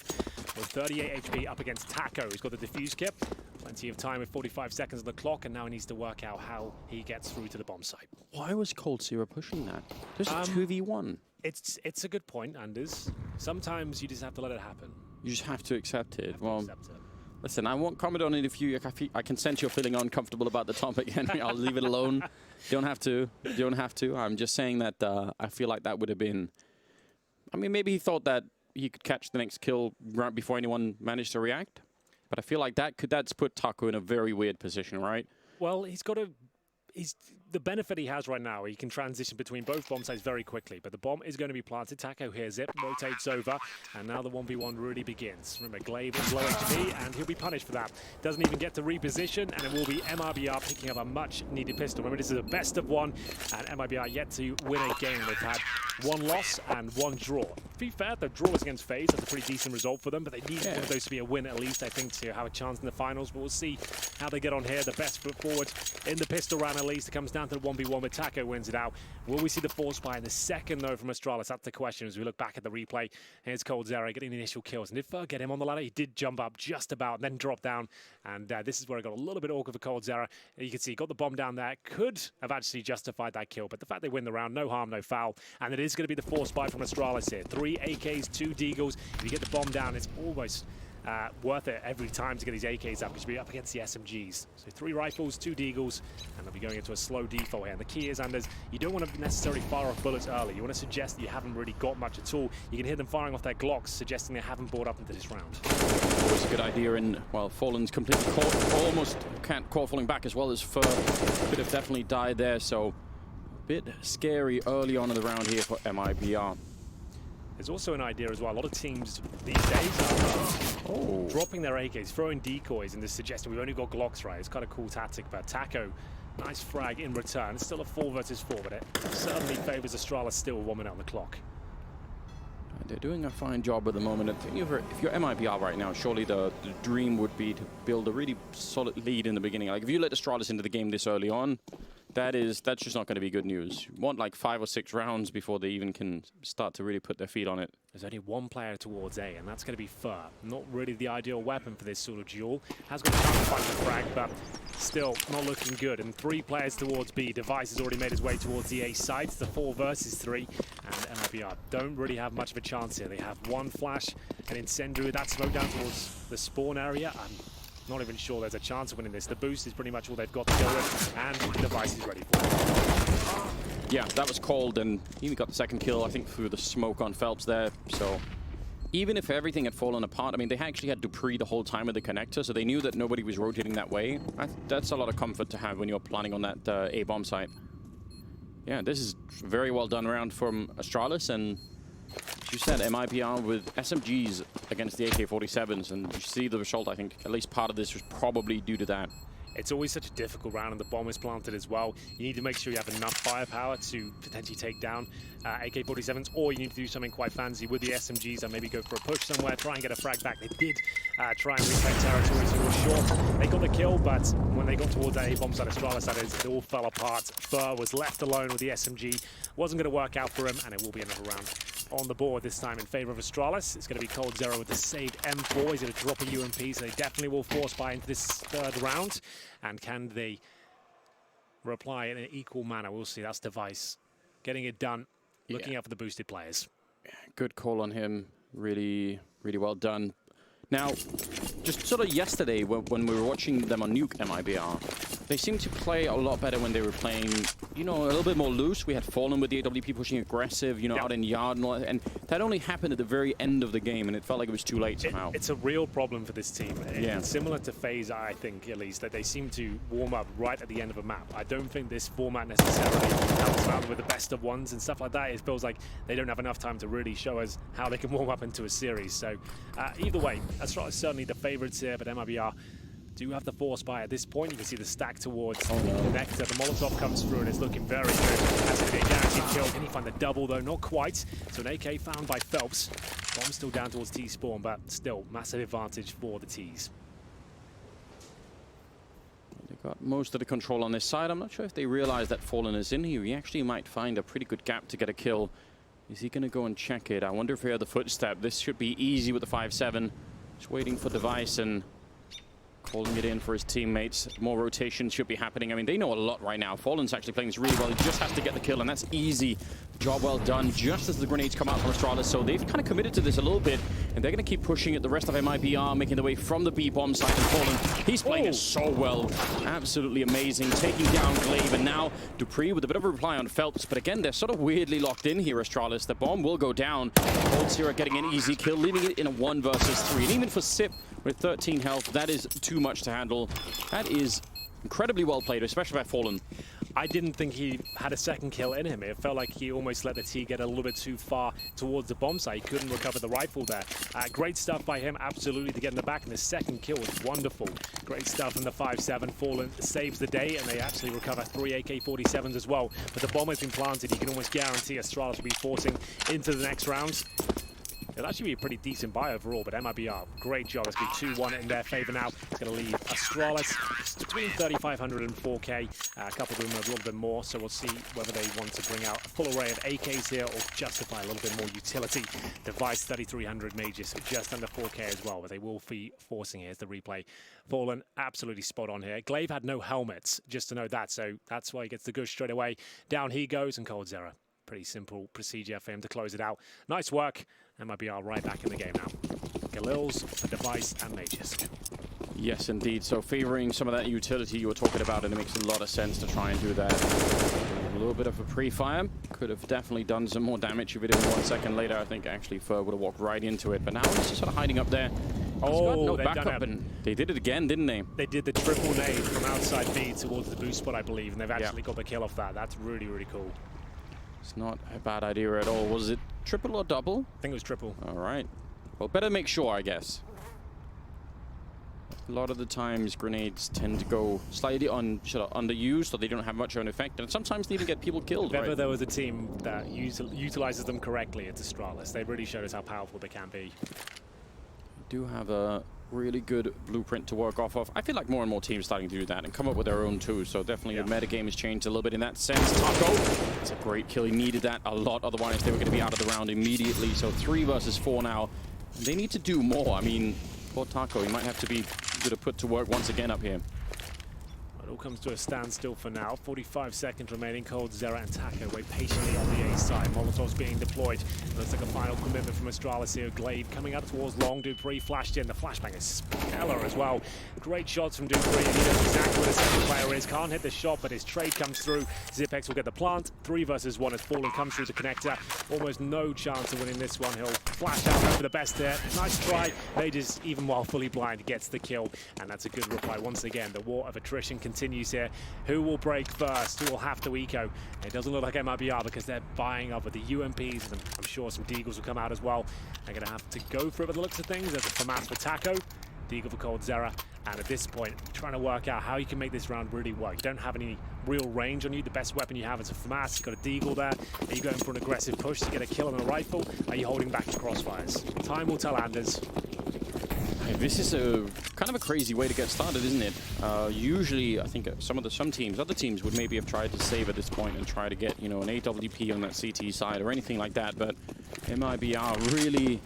with 38 HP up against Taco. He's got the defuse kit. Plenty of time with 45 seconds on the clock, and now he needs to work out how he gets through to the bomb site. Why was coldzera pushing that? There's a 2v1. It's a good point, Anders. Sometimes you just have to let it happen. You just have to accept it. Well, listen, I won't comment on it if I can sense you're feeling uncomfortable about the topic, Henry. I'll leave it alone. You don't have to. You don't have to. I'm just saying that I feel like that would have been... I mean, maybe he thought that he could catch the next kill right before anyone managed to react. But I feel like that's put Taco in a very weird position, right? Well, the benefit he has right now, he can transition between both bomb sites very quickly, but the bomb is going to be planted. Taco hears it, rotates over, and now the 1v1 really begins. Remember, Glaive is low HP, and he'll be punished for that. Doesn't even get to reposition, and it will be MIBR picking up a much-needed pistol. Remember, this is a best of 1, and MIBR yet to win a game. They've had 1 loss and 1 draw. To be fair, the draw was against FaZe. That's a pretty decent result for them, but they need one of those to be a win at least, I think, to have a chance in the finals. But we'll see how they get on here. The best foot forward in the pistol round, at least. It comes down to the 1v1 with Taco wins it out. Will we see the force buy in the second, though, from ASTRALIS? That's the question as we look back at the replay. Here's coldzera getting the initial kills. And did Fur get him on the ladder? He did jump up just about, and then drop down. And this is where it got a little bit awkward for coldzera. You can see he got the bomb down there. Could have actually justified that kill, but the fact they win the round, no harm, no foul. And it is going to be the force buy from ASTRALIS here. 3 AKs, 2 deagles. If you get the bomb down, it's almost worth it every time to get these AKs up, because you'll be up against the SMGs. So 3 rifles, 2 deagles, and they'll be going into a slow default here. And the key is, Anders, you don't want to necessarily fire off bullets early. You want to suggest that you haven't really got much at all. You can hear them firing off their Glocks, suggesting they haven't brought up into this round. always a good idea. And, well, Fallen's completely caught, almost can't caught falling back as well as Fur. Could have definitely died there, so a bit scary early on in the round here for MIBR. There's also an idea as well. A lot of teams these days are dropping their AKs, throwing decoys, and this suggesting we've only got Glocks, right? It's kind of a cool tactic, but Taco, nice frag in return. It's still a 4 versus 4, but it certainly favors ASTRALIS still 1 minute on the clock. They're doing a fine job at the moment. I think if you're MIBR right now, surely the dream would be to build a really solid lead in the beginning. Like, if you let ASTRALIS into the game this early on, that's just not going to be good news. You want like 5 or 6 rounds before they even can start to really put their feet on it. There's only one player towards A, and that's going to be Fur. Not really the ideal weapon for this sort of duel. Has got a chance to find the frag, but still not looking good. And 3 players towards B. Device has already made his way towards the A side. It's the 4 versus 3, and MIBR don't really have much of a chance here. They have 1 flash, an incendiary with that smoke down towards the spawn area. Not even sure there's a chance of winning this. The boost is pretty much all they've got to go with, and the Device is ready for it. Yeah, that was called, and he got the second kill, I think, through the smoke on Phelps there. So even if everything had fallen apart, I mean, they actually had Dupree the whole time with the connector, so they knew that nobody was rotating that way. That's a lot of comfort to have when you're planning on that A-bomb site. Yeah, this is very well done round from ASTRALIS, and as you said, MIBR with SMGs against the AK-47s, and you see the result. I think at least part of this was probably due to that. It's always such a difficult round, and the bomb is planted as well. You need to make sure you have enough firepower to potentially take down AK-47s, or you need to do something quite fancy with the SMGs and maybe go for a push somewhere, try and get a frag back. They did try and retake territories for sure. They got the kill, but when they got towards that A-bomb side of ASTRALIS, that is, it all fell apart. Fur was left alone with the SMG. Wasn't going to work out for him, and it will be another round on the board, this time in favor of ASTRALIS. It's going to be Cold Zero with the saved M4. He's going to drop a UMP, so they definitely will force buy into this 3rd round. And can they reply in an equal manner? We'll see. That's Device getting it done, looking out for the boosted players. Good call on him. Really, really well done. Now, just sort of yesterday, when we were watching them on Nuke MIBR, they seemed to play a lot better when they were playing, you know, a little bit more loose. We had Fallen with the AWP pushing aggressive, you know, out in yard and all that. And that only happened at the very end of the game, and it felt like it was too late somehow. It's a real problem for this team. Yeah. It's similar to FaZe, I think, at least, that they seem to warm up right at the end of a map. I don't think this format necessarily helps out with the best of ones and stuff like that. It feels like they don't have enough time to really show us how they can warm up into a series. So either way, ASTRALIS is certainly the favorites here, but MIBR do have the force buy at this point. You can see the stack towards the Nectar. The Molotov comes through and it's looking very good. That's going to be a guaranteed kill. Can he find the double though? Not quite. So an AK found by Phelps. Bomb still down towards T-spawn, but still massive advantage for the Ts. They got most of the control on this side. I'm not sure if they realize that Fallen is in here. He actually might find a pretty good gap to get a kill. Is he going to go and check it? I wonder if he had the footstep. This should be easy with the 5-7. Just waiting for Device and calling it in for his teammates. More rotation should be happening. I mean, they know a lot right now. Fallen's actually playing this really well. He just has to get the kill, and that's easy. Job well done, just as the grenades come out from ASTRALIS. So they've kind of committed to this a little bit, and they're going to keep pushing it. The rest of MIBR making their way from the B-bomb side, and Fallen, he's playing it so well. Absolutely amazing. Taking down Glaive, and now Dupree with a bit of a reply on Phelps. But again, they're sort of weirdly locked in here, ASTRALIS. The bomb will go down. Cold Zero getting an easy kill, leaving it in a 1 versus 3. And even for Sip, with 13 health, that is too much to handle. That is incredibly well played, especially by Fallen. I didn't think he had a second kill in him. It felt like he almost let the T get a little bit too far towards the bomb site. He couldn't recover the rifle there. Great stuff by him, absolutely, to get in the back. And the second kill was wonderful. Great stuff from the 5-7. Fallen saves the day, and they actually recover 3 AK-47s as well. But the bomb has been planted. You can almost guarantee ASTRALIS will be forcing into the next rounds. It'll actually be a pretty decent buy overall, but MIBR, great job. It's been 2-1 in their favor now. It's going to leave ASTRALIS between 3,500 and 4K. A couple of them a little bit more, so we'll see whether they want to bring out a full array of AKs here or justify a little bit more utility. Device 3,300 Mages, so just under 4K as well, but they will be forcing. Here's the replay. Fallen, absolutely spot on here. Glaive had no helmets, just to know that, so that's why he gets the gush straight away. Down he goes, and Cold Zero. Pretty simple procedure for him to close it out. Nice work. MIBR right back in the game now. Galil's, a Device, and Mages. Yes, indeed. So favoring some of that utility you were talking about, and it makes a lot of sense to try and do that. A little bit of a pre-fire. Could have definitely done some more damage if it didn't. 1 second later, I think actually Fur would have walked right into it. But now he's just sort of hiding up there. Oh, no they've done backup, it. and they did it again, didn't they? They did the triple nade from outside B towards the boost spot, I believe, and they've actually got the kill off that. That's really, really cool. It's not a bad idea at all. Was it triple or double? I think it was triple. All right. Well, better make sure, I guess. A lot of the times, grenades tend to go slightly underused, or they don't have much of an effect, and sometimes they even get people killed. If ever there was a team that utilizes them correctly, it's Astralis. They really showed us how powerful they can be. Do have a really good blueprint to work off of. I feel like more and more teams starting to do that and come up with their own too, so definitely the meta game has changed a little bit in that sense. Taco, it's a great kill. He needed that a lot, otherwise they were going to be out of the round immediately. So 3 versus 4 now. They need to do more. I mean, poor Taco, he might have to be put to work once again up here. It all comes to a standstill for now. 45 seconds remaining. Cold, Zera, and Taco wait patiently on the A side. Molotov's being deployed. Looks like a final commitment from Astralis here. Glaive coming out towards long. Dupree flashed in. The flashbang is stellar as well. Great shots from Dupree. And he knows exactly where the second player is. Can't hit the shot, but his trade comes through. Zipex will get the plant. 3 versus 1 as Fallen comes through the connector. Almost no chance of winning this one. He'll flash out for the best there. Nice try. Mages, even while fully blind, gets the kill. And that's a good reply. Once again, the war of attrition continues here. Who will break first? Who will have to eco? It doesn't look like MIBR because they're buying up with the UMPs, and I'm sure some Deagles will come out as well. They're going to have to go for it by the looks of things. There's a FAMAS for Taco, Deagle for Cold Zera, and at this point, trying to work out how you can make this round really work. You don't have any real range on you. The best weapon you have is a FAMAS. You've got a Deagle there. Are you going for an aggressive push to get a kill on a rifle? Are you holding back your crossfires? Time will tell, Anders. This is a kind of a crazy way to get started, isn't it? Usually, I think other teams would maybe have tried to save at this point and try to get, an AWP on that CT side or anything like that, but MIBR really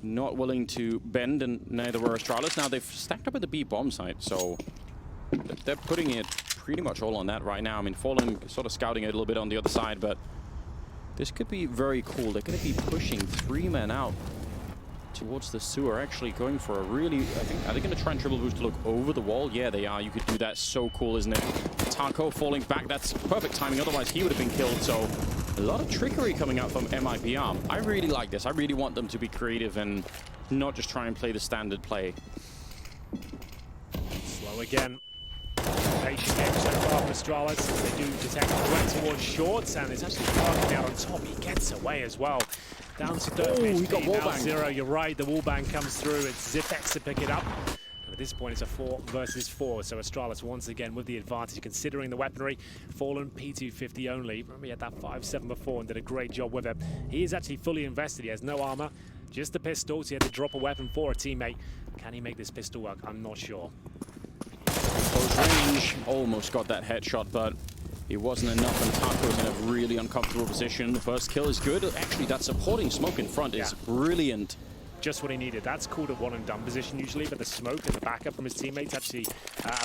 not willing to bend, and neither were Astralis. Now, they've stacked up at the B bomb site, so they're putting it pretty much all on that right now. I mean, Fallen sort of scouting it a little bit on the other side, but this could be very cool. They're going to be pushing 3 men out towards the sewer, actually going for a really, are they going to try and triple boost to look over the wall? Yeah, they are. You could do that. So cool, isn't it? Taco falling back. That's perfect timing. Otherwise, he would have been killed. So a lot of trickery coming out from MIBR. I really like this. I really want them to be creative and not just try and play the standard play. Slow again. Patient game so far from Astralis. They do detect a threat towards shorts, and it's actually parking out on top. He gets away as well. Down to 30 he got wallbang. 0. You're right, the wallbang comes through. It's Zipex to pick it up. And at this point, it's a 4 versus 4. So Astralis once again with the advantage, considering the weaponry. Fallen P250 only. Remember, he had that 5.7 before and did a great job with it. He is actually fully invested. He has no armor, just the pistols. He had to drop a weapon for a teammate. Can he make this pistol work? I'm not sure. Close range. Almost got that headshot, but it wasn't enough, and Taco's in a really uncomfortable position. The first kill is good. Actually, that supporting smoke in front is brilliant. Just what he needed. That's called a one-and-done position usually, but the smoke and the backup from his teammates actually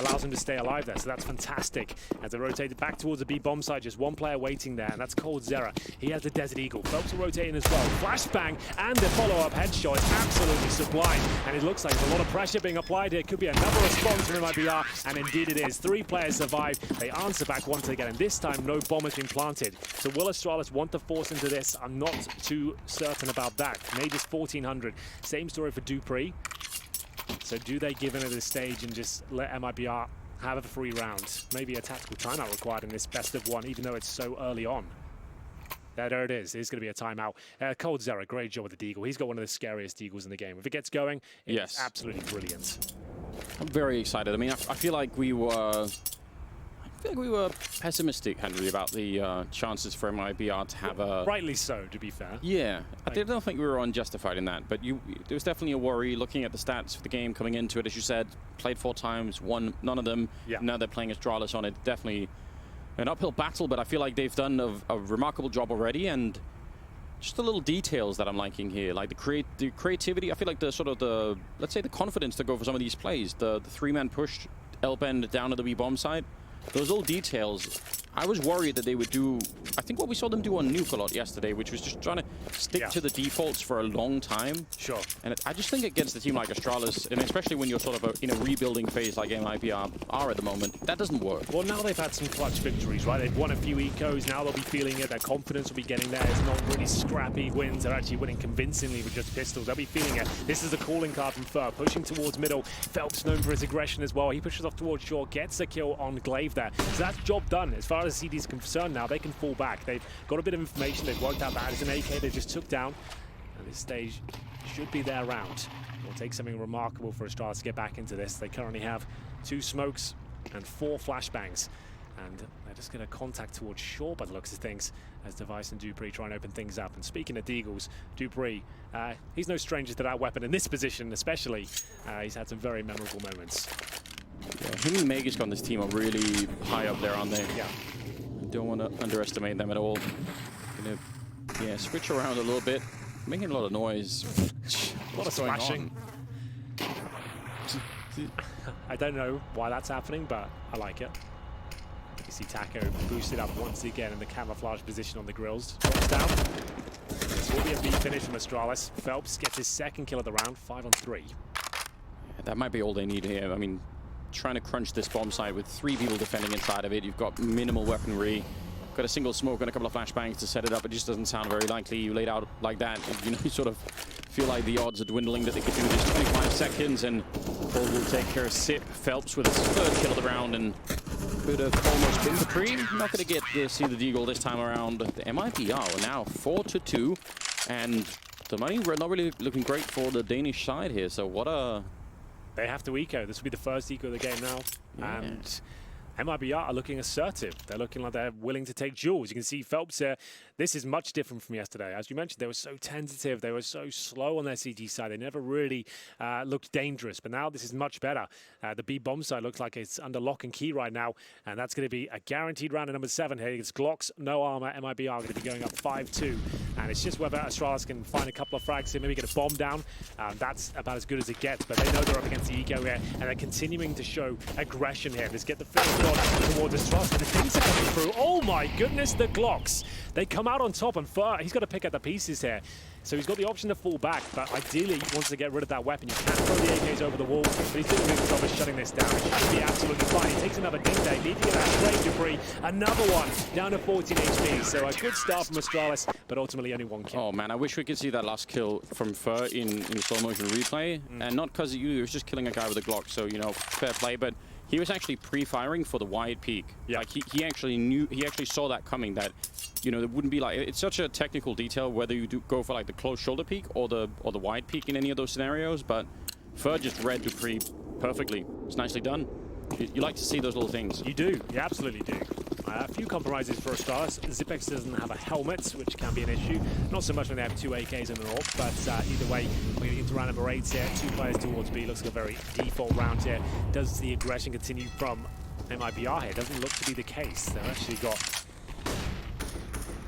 allows him to stay alive there, so that's fantastic. As they rotated back towards the B bomb site, just one player waiting there, and that's Cold Zera. He has the Desert Eagle. Folks are rotating as well. Flashbang and the follow-up headshot is absolutely sublime, and it looks like there's a lot of pressure being applied here. Could be another response from MIBR, and indeed it is. 3 players survive. They answer back once again, and this time no bomb has been planted. So will Astralis want to force into this? I'm not too certain about that. Maybe it's 1400. Same story for Dupree. So do they give in at this stage and just let MIBR have a free round? Maybe a tactical timeout required in this best of 1, even though it's so early on. There it is. It's going to be a timeout. Cold Zera, great job with the Deagle. He's got one of the scariest Deagles in the game. If it gets going, it's absolutely brilliant. I'm very excited. I mean, I feel like we were pessimistic, Henry, about the chances for MIBR to have a... Rightly so, to be fair. Yeah, I don't think we were unjustified in that, but there was definitely a worry looking at the stats for the game coming into it. As you said, played 4 times, won none of them. Yeah. Now they're playing Astralis on it. Definitely an uphill battle, but I feel like they've done a remarkable job already, and just the little details that I'm liking here, like the creativity. I feel like let's say the confidence to go for some of these plays. The 3-man push, L-bend down to the B bomb side. those little details, I was worried that they would do, I think what we saw them do on Nuke a lot yesterday, which was just trying to stick to the defaults for a long time. Sure. And I just think against a team like Astralis, and especially when you're sort of in a rebuilding phase like MIBR are at the moment, that doesn't work. Well, now they've had some clutch victories, right? They've won a few ecos, now they'll be feeling it, their confidence will be getting there. It's not really scrappy wins, they're actually winning convincingly with just pistols. They'll be feeling it. This is the calling card from Fur, pushing towards middle. Phelps known for his aggression as well. He pushes off towards shore, gets a kill on Glaive there. So that's job done. As far as CD is concerned now, they can fall back. They've got a bit of information, they've worked out that it's an AK they just took down. And this stage should be their round. It will take something remarkable for Astralis to get back into this. They currently have 2 smokes and 4 flashbangs. And they're just going to contact towards shore by the looks of things as Device and Dupree try and open things up. And speaking of Deagles, Dupree, he's no stranger to that weapon in this position especially. He's had some very memorable moments. Yeah, him and Magisk on this team are really high up there, aren't they? Yeah. Don't want to underestimate them at all. Gonna, switch around a little bit. Making a lot of noise. A lot of splashing. I don't know why that's happening, but I like it. You see Taco boosted up once again in the camouflage position on the grills. Drops down. This will be a B finish from Astralis. Phelps gets his 2nd kill of the round, 5 on 3. Yeah, that might be all they need here. I mean, trying to crunch this bomb site with 3 people defending inside of it. You've got minimal weaponry. Got a single smoke and a couple of flashbangs to set it up. It just doesn't sound very likely. You laid out like that, you sort of feel like the odds are dwindling that they could do this. 25 seconds and Paul will take care of Sip. Phelps with his 3rd kill of the round and could have almost been the pre. Not going to get to see the Deagle this time around. The MIBR are now 4-2 and the money we're not really looking great for the Danish side here. So what a... They have to eco. This will be the first eco of the game now. Yeah. And MIBR are looking assertive. They're looking like they're willing to take duels. You can see Phelps here. This is much different from yesterday. As you mentioned, they were so tentative. They were so slow on their CG side. They never really looked dangerous. But now this is much better. The B bomb side looks like it's under lock and key right now. And that's going to be a guaranteed round at number 7 here. It's Glocks, no armor. MIBR are going to be going up 5-2. And it's just whether Astralis can find a couple of frags here, maybe get a bomb down. That's about as good as it gets. But they know they're up against the eco here. And they're continuing to show aggression here. Let's get the first shot towards Astralis. The things are coming through. Oh my goodness, the Glocks. They come out on top, and Fur, he's got to pick up the pieces here. So he's got the option to fall back, but ideally he wants to get rid of that weapon. You can't throw the AKs over the wall, but he's doing a good job of shutting this down. It should be absolutely fine. He takes another ding day, leaving it at great Debris. Another one, down to 14 HP. So a good start from Astralis, but ultimately only 1 kill. Oh man, I wish we could see that last kill from Fur in slow motion replay. And not because of you, he was just killing a guy with a Glock, so, fair play. But he was actually pre-firing for the wide peak. Yeah. Like he actually saw that coming, that, there wouldn't be like, it's such a technical detail whether you do go for like the close shoulder peak or the wide peak in any of those scenarios, but Fur just read Dupree perfectly. It's nicely done. You like to see those little things. You do, you absolutely do. A few compromises for Astralis. Zipex doesn't have a helmet, which can be an issue. Not so much when they have 2 AKs in an AWP, but either way, we're into round number 8 here. 2 players towards B. Looks like a very default round here. Does the aggression continue from MIBR here? Doesn't look to be the case. They've actually got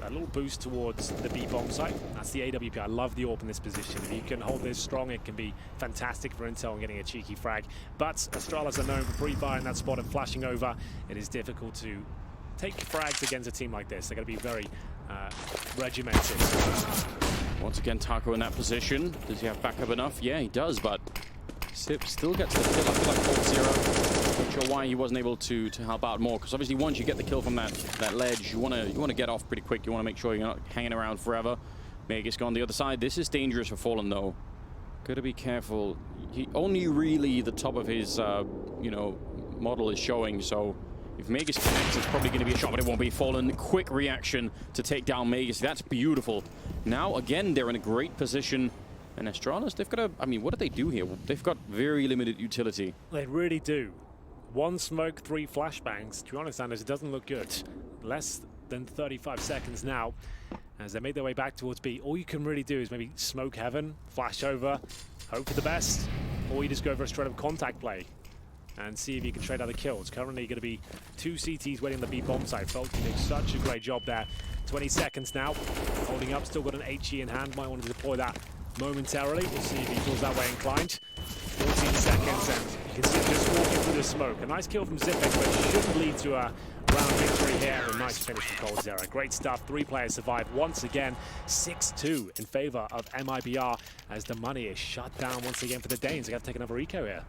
a little boost towards the B bomb site. That's the AWP. I love the AWP in this position. If you can hold this strong, it can be fantastic for intel and getting a cheeky frag. But Astralis are known for pre-firing that spot and flashing over. It is difficult to take frags against a team like this. They're going to be very regimented. Once again, Taco in that position. Does he have backup enough? Yeah, he does, but Sip still gets the kill. I feel like Cold Zero. Not sure why he wasn't able to help out more, because obviously once you get the kill from that ledge, you want to get off pretty quick. You want to make sure you're not hanging around forever. Magisk on the other side. This is dangerous for Fallen though. Gotta be careful. He only really the top of his model is showing, so if Magisk connects, it's probably going to be a shot, but it won't be. Fallen. Quick reaction to take down Magisk. That's beautiful. Now, again, they're in a great position. And Astralis, they've got what do they do here? They've got very limited utility. They really do. 1 smoke, 3 flashbangs. To be honest, Anders, it doesn't look good. Less than 35 seconds now. As they make their way back towards B, all you can really do is maybe smoke heaven, flash over, hope for the best, or you just go for a straight up contact play and see if you can trade other kills. Currently going to be 2 CTs waiting on the B bomb site. Phelps doing such a great job there. 20 seconds now, holding up, still got an HE in hand. Might want to deploy that momentarily. We'll see if he feels that way inclined. 14 seconds, and can see him just walking through the smoke. A nice kill from Zipek, but shouldn't lead to a round victory here. A nice finish from coldzera. Great stuff. 3 players survive once again. 6-2 in favor of MIBR as the money is shut down once again for the Danes. They got to take another eco here.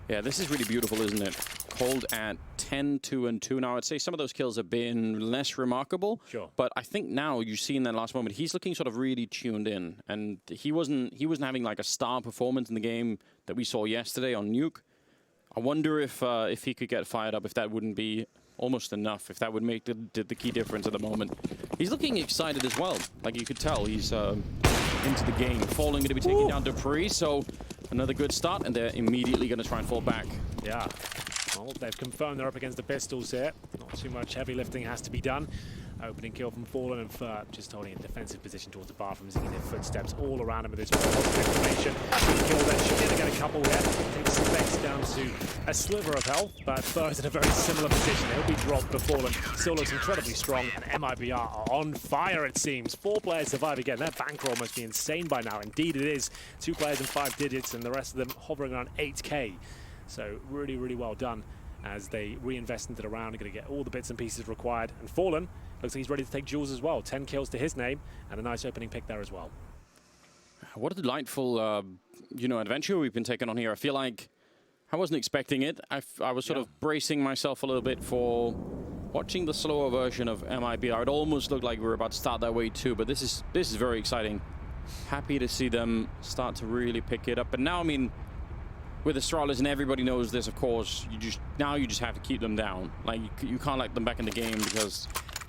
Yeah, this is really beautiful, isn't it? Cold at 10-2-2. Now, I'd say some of those kills have been less remarkable. Sure. But I think now you see in that last moment, he's looking sort of really tuned in. And he wasn't having like a star performance in the game that we saw yesterday on Nuke. I wonder if he could get fired up, if that wouldn't be almost enough, if that would make the key difference at the moment. He's looking excited as well. Like you could tell, he's into the game. Falling going to be taking down Dupree, so another good start, and they're immediately going to try and fall back. Yeah. Well, they've confirmed they're up against the pistols here. Not too much heavy lifting has to be done. Opening kill from Fallen and just holding a defensive position towards the bathrooms. You can hear footsteps all around him with this positive information. Good kill there. Should be able to get a couple here. Takes Specs down to a sliver of health, but Fur's in a very similar position. He'll be dropped, but Fallen still looks incredibly strong, and MIBR are on fire, it seems. 4 players survive again. Their bankroll must be insane by now. Indeed it is. 2 players in 5 digits, and the rest of them hovering around 8K. So really, really well done as they reinvest into the round. They're going to get all the bits and pieces required. And Fallen looks like he's ready to take Jules as well. 10 kills to his name, and a nice opening pick there as well. What a delightful, adventure we've been taking on here. I feel like I wasn't expecting it. I was sort of bracing myself a little bit for watching the slower version of MIBR. It almost looked like we were about to start that way too, but this is very exciting. Happy to see them start to really pick it up. But now, I mean, with ASTRALIS, and everybody knows this, of course, you just have to keep them down. Like, you can't let them back in the game because...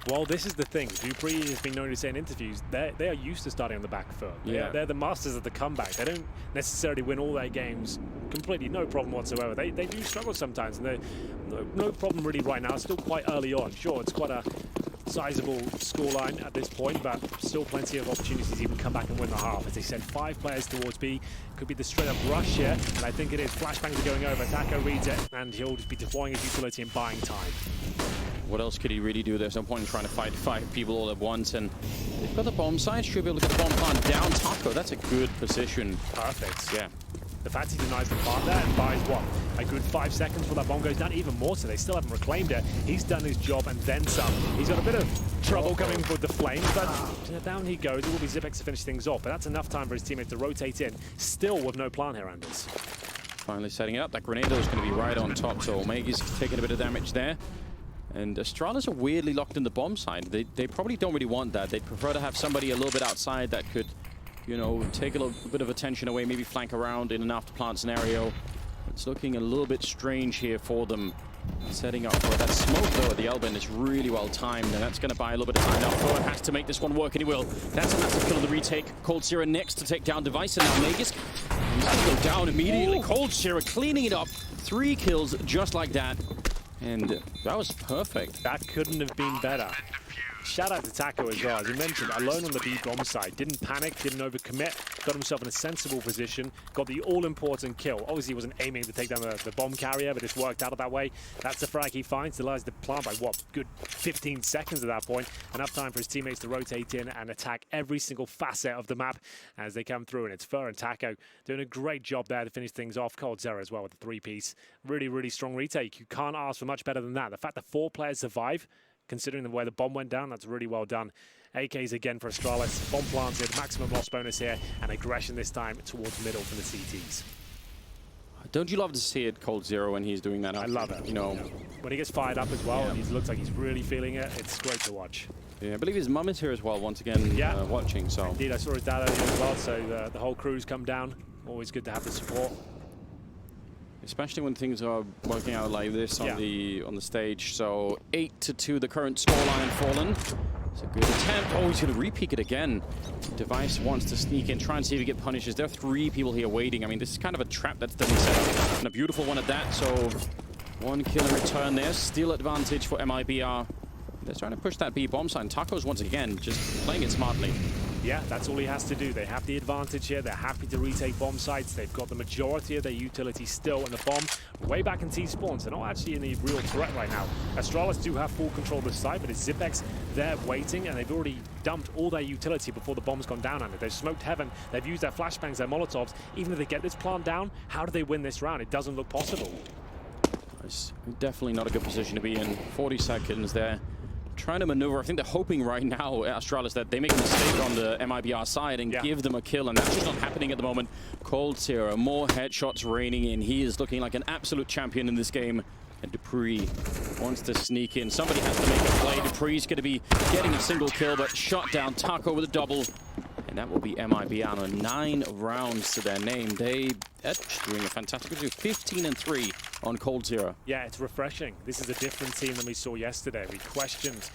Well, this is the thing. Dupree has been known to say in interviews, they are used to starting on the back foot. They're the masters of the comeback. They don't necessarily win all their games completely, no problem whatsoever. They do struggle sometimes, and they're no problem really right now. It's still quite early on. Sure, it's quite a sizable scoreline at this point, but still plenty of opportunities to even come back and win the half. As they said, 5 players towards B. Could be the straight-up rush here, and I think it is. Flashbangs are going over. Taco reads it, and he'll just be deploying his utility and buying time. What else could he really do? There's no point in trying to fight 5 people all at once, and they've got the bomb side. Should be able to get the bomb plant down. Taco, that's a good position. Perfect. Yeah. The fact he denies the plant there and buys, what, a good 5 seconds before that bomb goes down, even more so. They still haven't reclaimed it. He's done his job and then some. He's got a bit of trouble coming with the flames, but down he goes. It will be Zipex to finish things off, but that's enough time for his teammates to rotate in. Still with no plant here, Anders. Finally setting it up. That grenade is going to be right on top, so Omega's taking a bit of damage there. And ASTRALIS are weirdly locked in the bomb side. They probably don't really want that. They'd prefer to have somebody a little bit outside that could, take a little bit of attention away, maybe flank around in an after-plant scenario. It's looking a little bit strange here for them. Setting up for that smoke, though, at the elbow is really well timed, and that's going to buy a little bit of time. Now, Fur has to make this one work, and he will. That's a massive kill of the retake. coldzera next to take down Device, and now Magus. He's going to go down immediately. coldzera cleaning it up. 3 kills just like that. And that was perfect. That couldn't have been better. Shout out to Taco as well. As you mentioned, alone on the B bomb side. Didn't panic, didn't overcommit, got himself in a sensible position, got the all-important kill. Obviously, he wasn't aiming to take down the bomb carrier, but it's worked out of that way. That's the frag he finds. Delights the plant by, what, good 15 seconds at that point. Enough time for his teammates to rotate in and attack every single facet of the map as they come through. And it's Fur and Taco doing a great job there to finish things off. coldzera as well with the 3-piece. Really, really strong retake. You can't ask for much better than that. The fact that 4 players survive, considering the way the bomb went down, that's really well done. AKs again for ASTRALIS. Bomb planted, maximum loss bonus here, and aggression this time towards middle for the CTs. Don't you love to see it, coldzera, when he's doing that? I love it. When he gets fired up as well, and he looks like he's really feeling it, it's great to watch. Yeah, I believe his mum is here as well, once again, watching. So indeed, I saw his dad earlier as well, so the whole crew's come down. Always good to have the support. Especially when things are working out like this on the stage. So 8-2, the current scoreline. Fallen. It's a good attempt. Oh, he's going to re-peek it again. Device wants to sneak in, try and see if he gets punishes. There are 3 people here waiting. I mean, this is kind of a trap that's been set up, and a beautiful one at that. So 1 kill in return there. Still advantage for MIBR. They're trying to push that B bomb side. Taco's once again just playing it smartly. Yeah, that's all he has to do. They have the advantage here. They're happy to retake bomb sites. They've got the majority of their utility still, and the bomb way back in T-spawns. They're not actually any real threat right now. Astralis do have full control of the site, but it's Zipex there waiting, and they've already dumped all their utility before the bomb's gone down on it. They've smoked heaven. They've used their flashbangs, their molotovs. Even if they get this plant down, how do they win this round? It doesn't look possible. It's definitely not a good position to be in. 40 seconds there. Trying to maneuver. I think they're hoping right now, Astralis, that they make a mistake on the MIBR side and give them a kill, and that's just not happening at the moment. Coldzera, more headshots raining in. He is looking like an absolute champion in this game. And Dupree wants to sneak in. Somebody has to make a play. Dupree's going to be getting a single kill, but shot down. Taco with a double. And that will be MIBR on 9 rounds to their name. They're doing a fantastic job. 15-3 on Coldzera. Yeah, it's refreshing. This is a different team than we saw yesterday. We questioned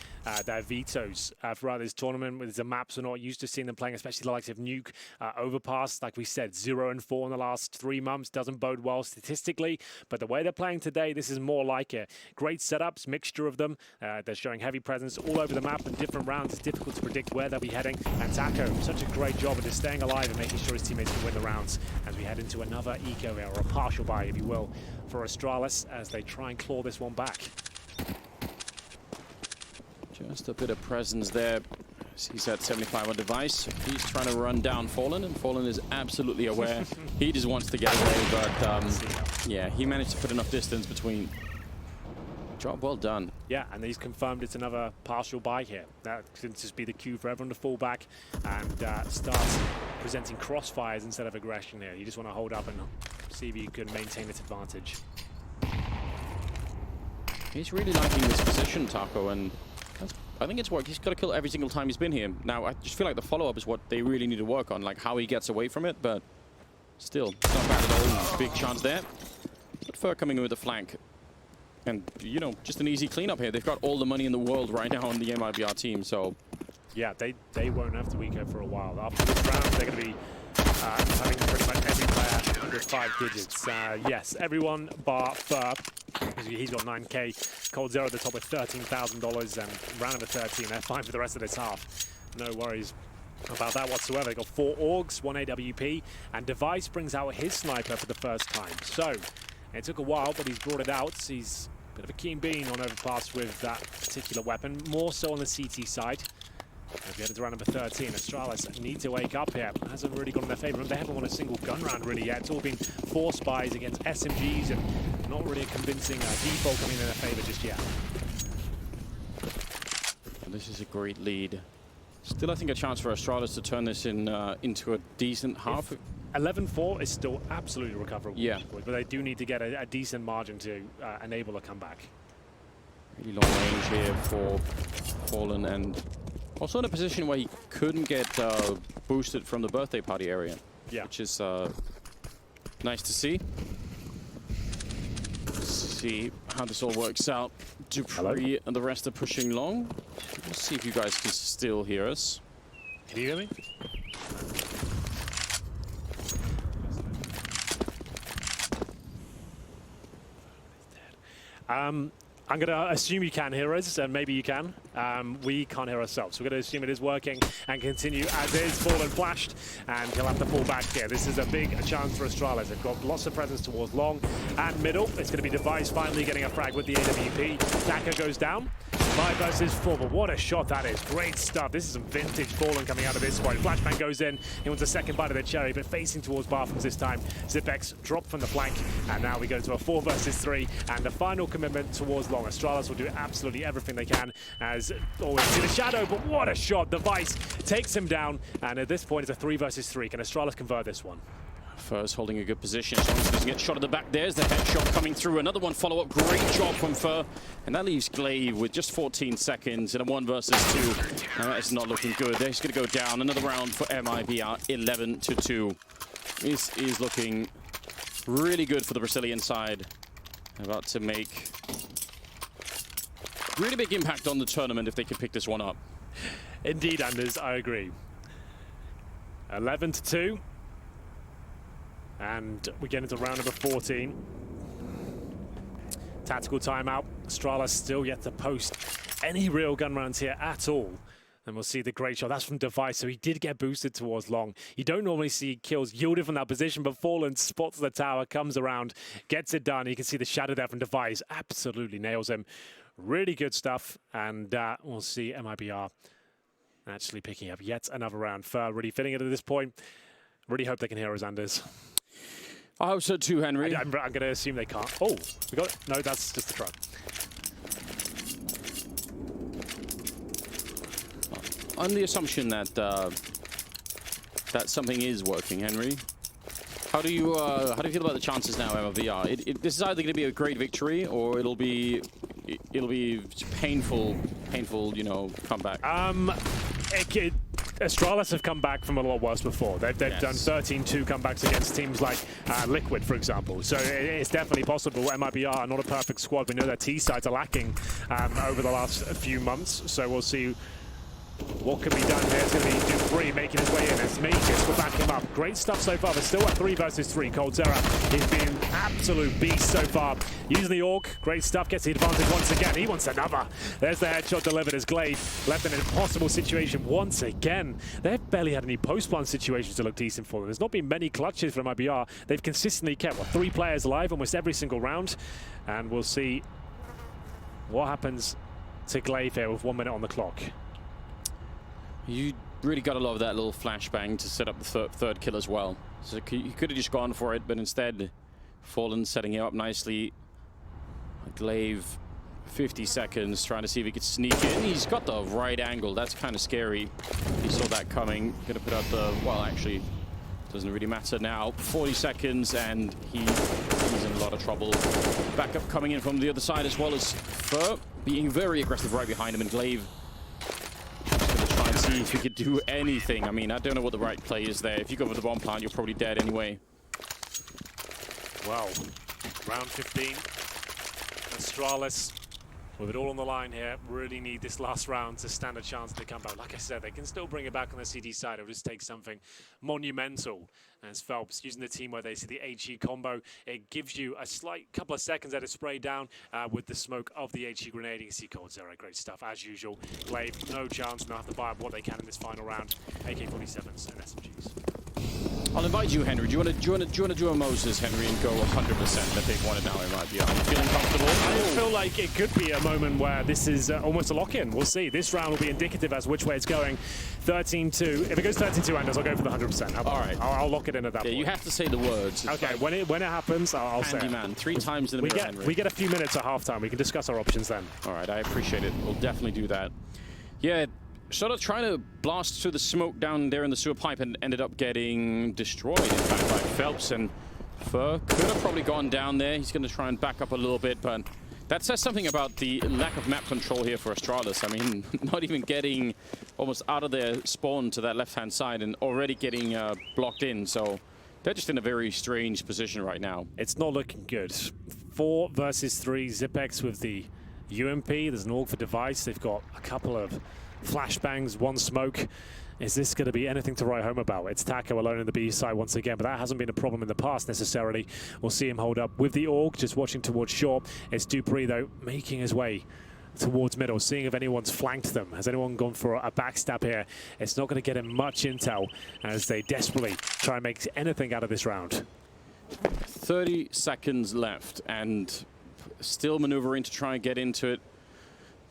their vetoes throughout this tournament with the maps. We're not used to seeing them playing, especially the likes of Nuke, Overpass. Like we said, 0-4 in the last 3 months. Doesn't bode well statistically, but the way they're playing today, this is more like it. Great setups, mixture of them. They're showing heavy presence all over the map in different rounds. It's difficult to predict where they'll be heading. And Taco, such a great job of just staying alive and making sure his teammates can win the rounds as we head into another eco or a partial buy, if you will, for Astralis as they try and claw this one back. Just a bit of presence there. He's at 75 on device. He's trying to run down Fallen, and Fallen is absolutely aware. He just wants to get away, but yeah, he managed to put enough distance between. Job well done. Yeah, and he's confirmed it's another partial buy here. That could just be the cue for everyone to fall back and start presenting crossfires instead of aggression here. You just want to hold up and see if you can maintain this advantage. He's really liking this position, Taco, and I think it's worked. He's got to kill every single time he's been here. Now, I just feel like the follow-up is what they really need to work on, like how he gets away from it, but still, it's not bad at all. Big chance there. But Fur coming in with the flank. And, you know, just an easy cleanup here. They've got all the money in the world right now on the MIBR team, so... Yeah, they won't have to eco for a while. After this round, they're going to be having pretty much every player under 5 digits. Yes, everyone bar Fur. He's got 9K. Coldzera at the top with $13,000 and round number 13. They're fine for the rest of this half. No worries about that whatsoever. They got 4 Orgs, 1 AWP, and Device brings out his sniper for the first time. So it took a while, but he's brought it out. He's a bit of a keen bean on Overpass with that particular weapon, more so on the CT side. As we head into round number 13, Astralis need to wake up here. Hasn't really gone in their favor. They haven't won a single gun round really yet. It's all been 4 spies against SMGs and not really a convincing default coming in their favor just yet. This is a great lead. Still, I think a chance for Astralis to turn this into a decent half. 11-4 is still absolutely recoverable. Yeah. But they do need to get a decent margin to enable a comeback. Really long range here for Fallen, and also in a position where he couldn't get boosted from the birthday party area. Yeah. Which is nice to see. Let's see how this all works out. Dupree and the rest are pushing long. Let's see if you guys can still hear us. Can you hear me? I'm going to assume you can hear us, and maybe you can. We can't hear ourselves. We're going to assume it is working and continue as is. Fallen flashed, and he'll have to fall back here. This is a big chance for Astralis. They've got lots of presence towards long and middle. It's going to be Device finally getting a frag with the AWP. Taka goes down. 5 versus 4, but what a shot that is. Great stuff. This is some vintage Fallen coming out of this squad. Flashbang goes in. He wants a second bite of the cherry, but facing towards Barthrams this time. Zipex dropped from the flank, and now we go to a 4 versus 3, and the final commitment towards long. Astralis will do absolutely everything they can, as always see the shadow, but what a shot. Device takes him down, and at this point it's a 3 versus 3. Can Astralis convert this one? Fur's holding a good position. Someone's going to get shot at the back. There's the headshot coming through. Another one follow-up. Great job from Fur. And that leaves Glaive with just 14 seconds in a 1 versus 2. And that is not looking good. They're just going to go down. Another round for MIBR, 11-2. This is looking really good for the Brazilian side. About to make really big impact on the tournament if they can pick this one up. Indeed, Anders, I agree. 11-2. And we get into round number 14. Tactical timeout. Astralis still yet to post any real gun rounds here at all. And we'll see the great shot. That's from Device, so he did get boosted towards long. You don't normally see kills yielded from that position, but Fallen spots the tower, comes around, gets it done. You can see the shadow there from Device. Absolutely nails him. Really good stuff. And we'll see MIBR actually picking up yet another round. Fur really fitting it at this point. Really hope they can hear us, Anders. I hope so too, Henry. I'm going to assume they can't. Oh, we got it. No, that's just the truck. On the assumption that that something is working, Henry, how do you feel about the chances now, MIBR? This is either going to be a great victory or it'll be painful, you know, comeback. Astralis have come back from a lot worse before. They've done 13-2 comebacks against teams like Liquid, for example. So it's definitely possible. MIBR are not a perfect squad. We know their T sides are lacking over the last few months. So we'll see what can be done here. It's going to be Dupree making his way in as Mages will back him up. Great stuff so far. They're still at 3 versus 3. coldzera, he's been an absolute beast so far. Using the Orc, great stuff. Gets the advantage once again. He wants another. There's the headshot delivered as Glaive left in an impossible situation once again. They've barely had any post-plant situations to look decent for them. There's not been many clutches from MIBR. They've consistently kept, 3 players alive almost every single round. And we'll see what happens to Glaive here with 1 minute on the clock. You really got to love that little flashbang to set up the third kill as well. So he could have just gone for it, but instead, Fallen setting him up nicely. Glaive, 50 seconds, trying to see if he could sneak in. He's got the right angle. That's kind of scary. He saw that coming. Going to put out the, well, actually, doesn't really matter now. 40 seconds, and he's in a lot of trouble. Backup coming in from the other side, as well as Fur being very aggressive right behind him, and Glaive see if he could do anything. I mean, I don't know what the right play is there. If you go for the bomb plant, you're probably dead anyway. Well, round 15. Astralis, with it all on the line here, really need this last round to stand a chance to come back. Like I said, they can still bring it back on the CD side. It'll just take something monumental. As Phelps using the team where they see the HE combo, it gives you a slight couple of seconds at a spray down with the smoke of the HE grenade. You can see coldzera, great stuff as usual. Glaive, no chance, now have to buy up what they can in this final round. AK-47s and SMGs. I'll invite you, Henry. Do you want to do a Moses, Henry, and go 100%? I think one now it might be. Are you feeling comfortable? I feel like it could be a moment where this is almost a lock-in. We'll see. This round will be indicative as which way it's going. 13-2. If it goes 13-2, Anders, I'll go for the 100%. All right. I'll lock it in at that point. You have to say the words. It's okay. Like when it happens, I'll say it. Man, 3 times in the middle, Henry. We get a few minutes at halftime. We can discuss our options then. All right. I appreciate it. We'll definitely do that. Yeah. Sort of trying to blast through the smoke down there in the sewer pipe and ended up getting destroyed, in fact, by Phelps. And Fur could have probably gone down there. He's going to try and back up a little bit, but that says something about the lack of map control here for Astralis. I mean, not even getting almost out of their spawn to that left-hand side and already getting blocked in. So they're just in a very strange position right now. It's not looking good. 4 versus 3, Zipex with the UMP. There's an AUG for Device. They've got a couple of flashbangs, 1 smoke. Is this going to be anything to write home about? It's Taco alone in the B side once again, but that hasn't been a problem in the past necessarily. We'll see him hold up with the AUG, just watching towards short. It's Dupree, though, making his way towards middle, seeing if anyone's flanked them. Has anyone gone for a backstab here? It's not going to get him much intel as they desperately try and make anything out of this round. 30 seconds left, and still maneuvering to try and get into it.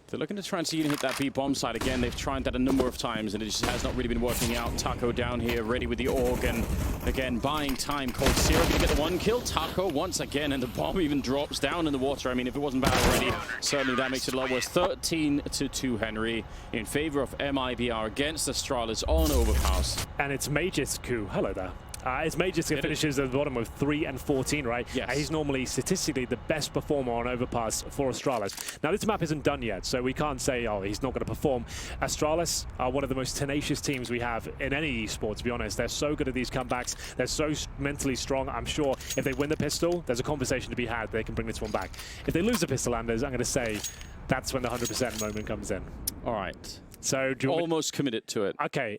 They're looking to try and see you hit that B bomb side again. They've tried that a number of times, and it just has not really been working out. Taco down here, ready with the AUG, and again, buying time. coldzera going to get the 1 kill. Taco once again, and the bomb even drops down in the water. I mean, if it wasn't bad already, certainly that makes it a lot worse. 13-2, Henry, in favor of MIBR against Astralis on Overpass. And it's Mages' coup. Hello there. It's Mages who finishes at the bottom with 3 and 14, right? Yes. He's normally statistically the best performer on Overpass for Astralis. Now, this map isn't done yet, so we can't say, oh, he's not going to perform. Astralis are one of the most tenacious teams we have in any esport, to be honest. They're so good at these comebacks. They're so mentally strong. I'm sure if they win the pistol, there's a conversation to be had. They can bring this one back. If they lose the pistol, Anders, I'm going to say that's when the 100% moment comes in. All right. So do you almost committed to it. Okay.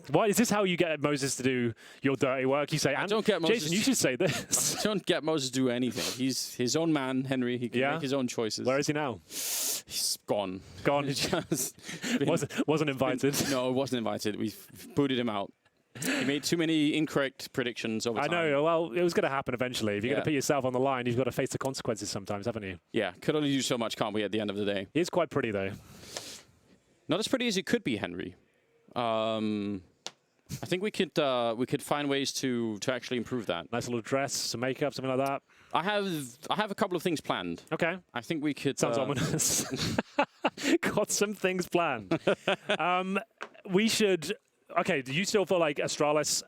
Why is this how you get Moses to do your dirty work? You say, I don't get Moses. Jason, you should say this. I don't get Moses to do anything. He's his own man, Henry. He can make his own choices. Where is he now? He's gone. Gone. Wasn't invited. No, wasn't invited. We booted him out. He made too many incorrect predictions over time. I know. Well, it was going to happen eventually. If you're going to put yourself on the line, you've got to face the consequences sometimes, haven't you? Yeah, could only do so much, can't we, at the end of the day? He is quite pretty, though. Not as pretty as he could be, Henry. I think we could find ways to actually improve that. Nice little dress, some makeup, something like that. I have a couple of things planned. Okay. I think we could. Sounds ominous. Got some things planned. We should. Okay, do you still feel like Astralis,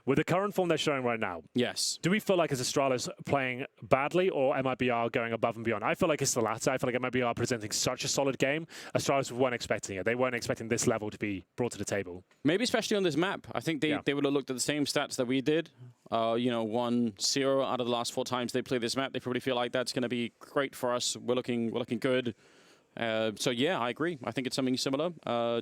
with the current form they're showing right now? Yes. Do we feel like is Astralis playing badly or MIBR going above and beyond? I feel like it's the latter. I feel like MIBR presenting such a solid game. Astralis weren't expecting it. They weren't expecting this level to be brought to the table. Maybe especially on this map. I think they would have looked at the same stats that we did. 1-0 out of the last 4 times they play this map. They probably feel like that's going to be great for us. We're looking good. So yeah, I agree. I think it's something similar.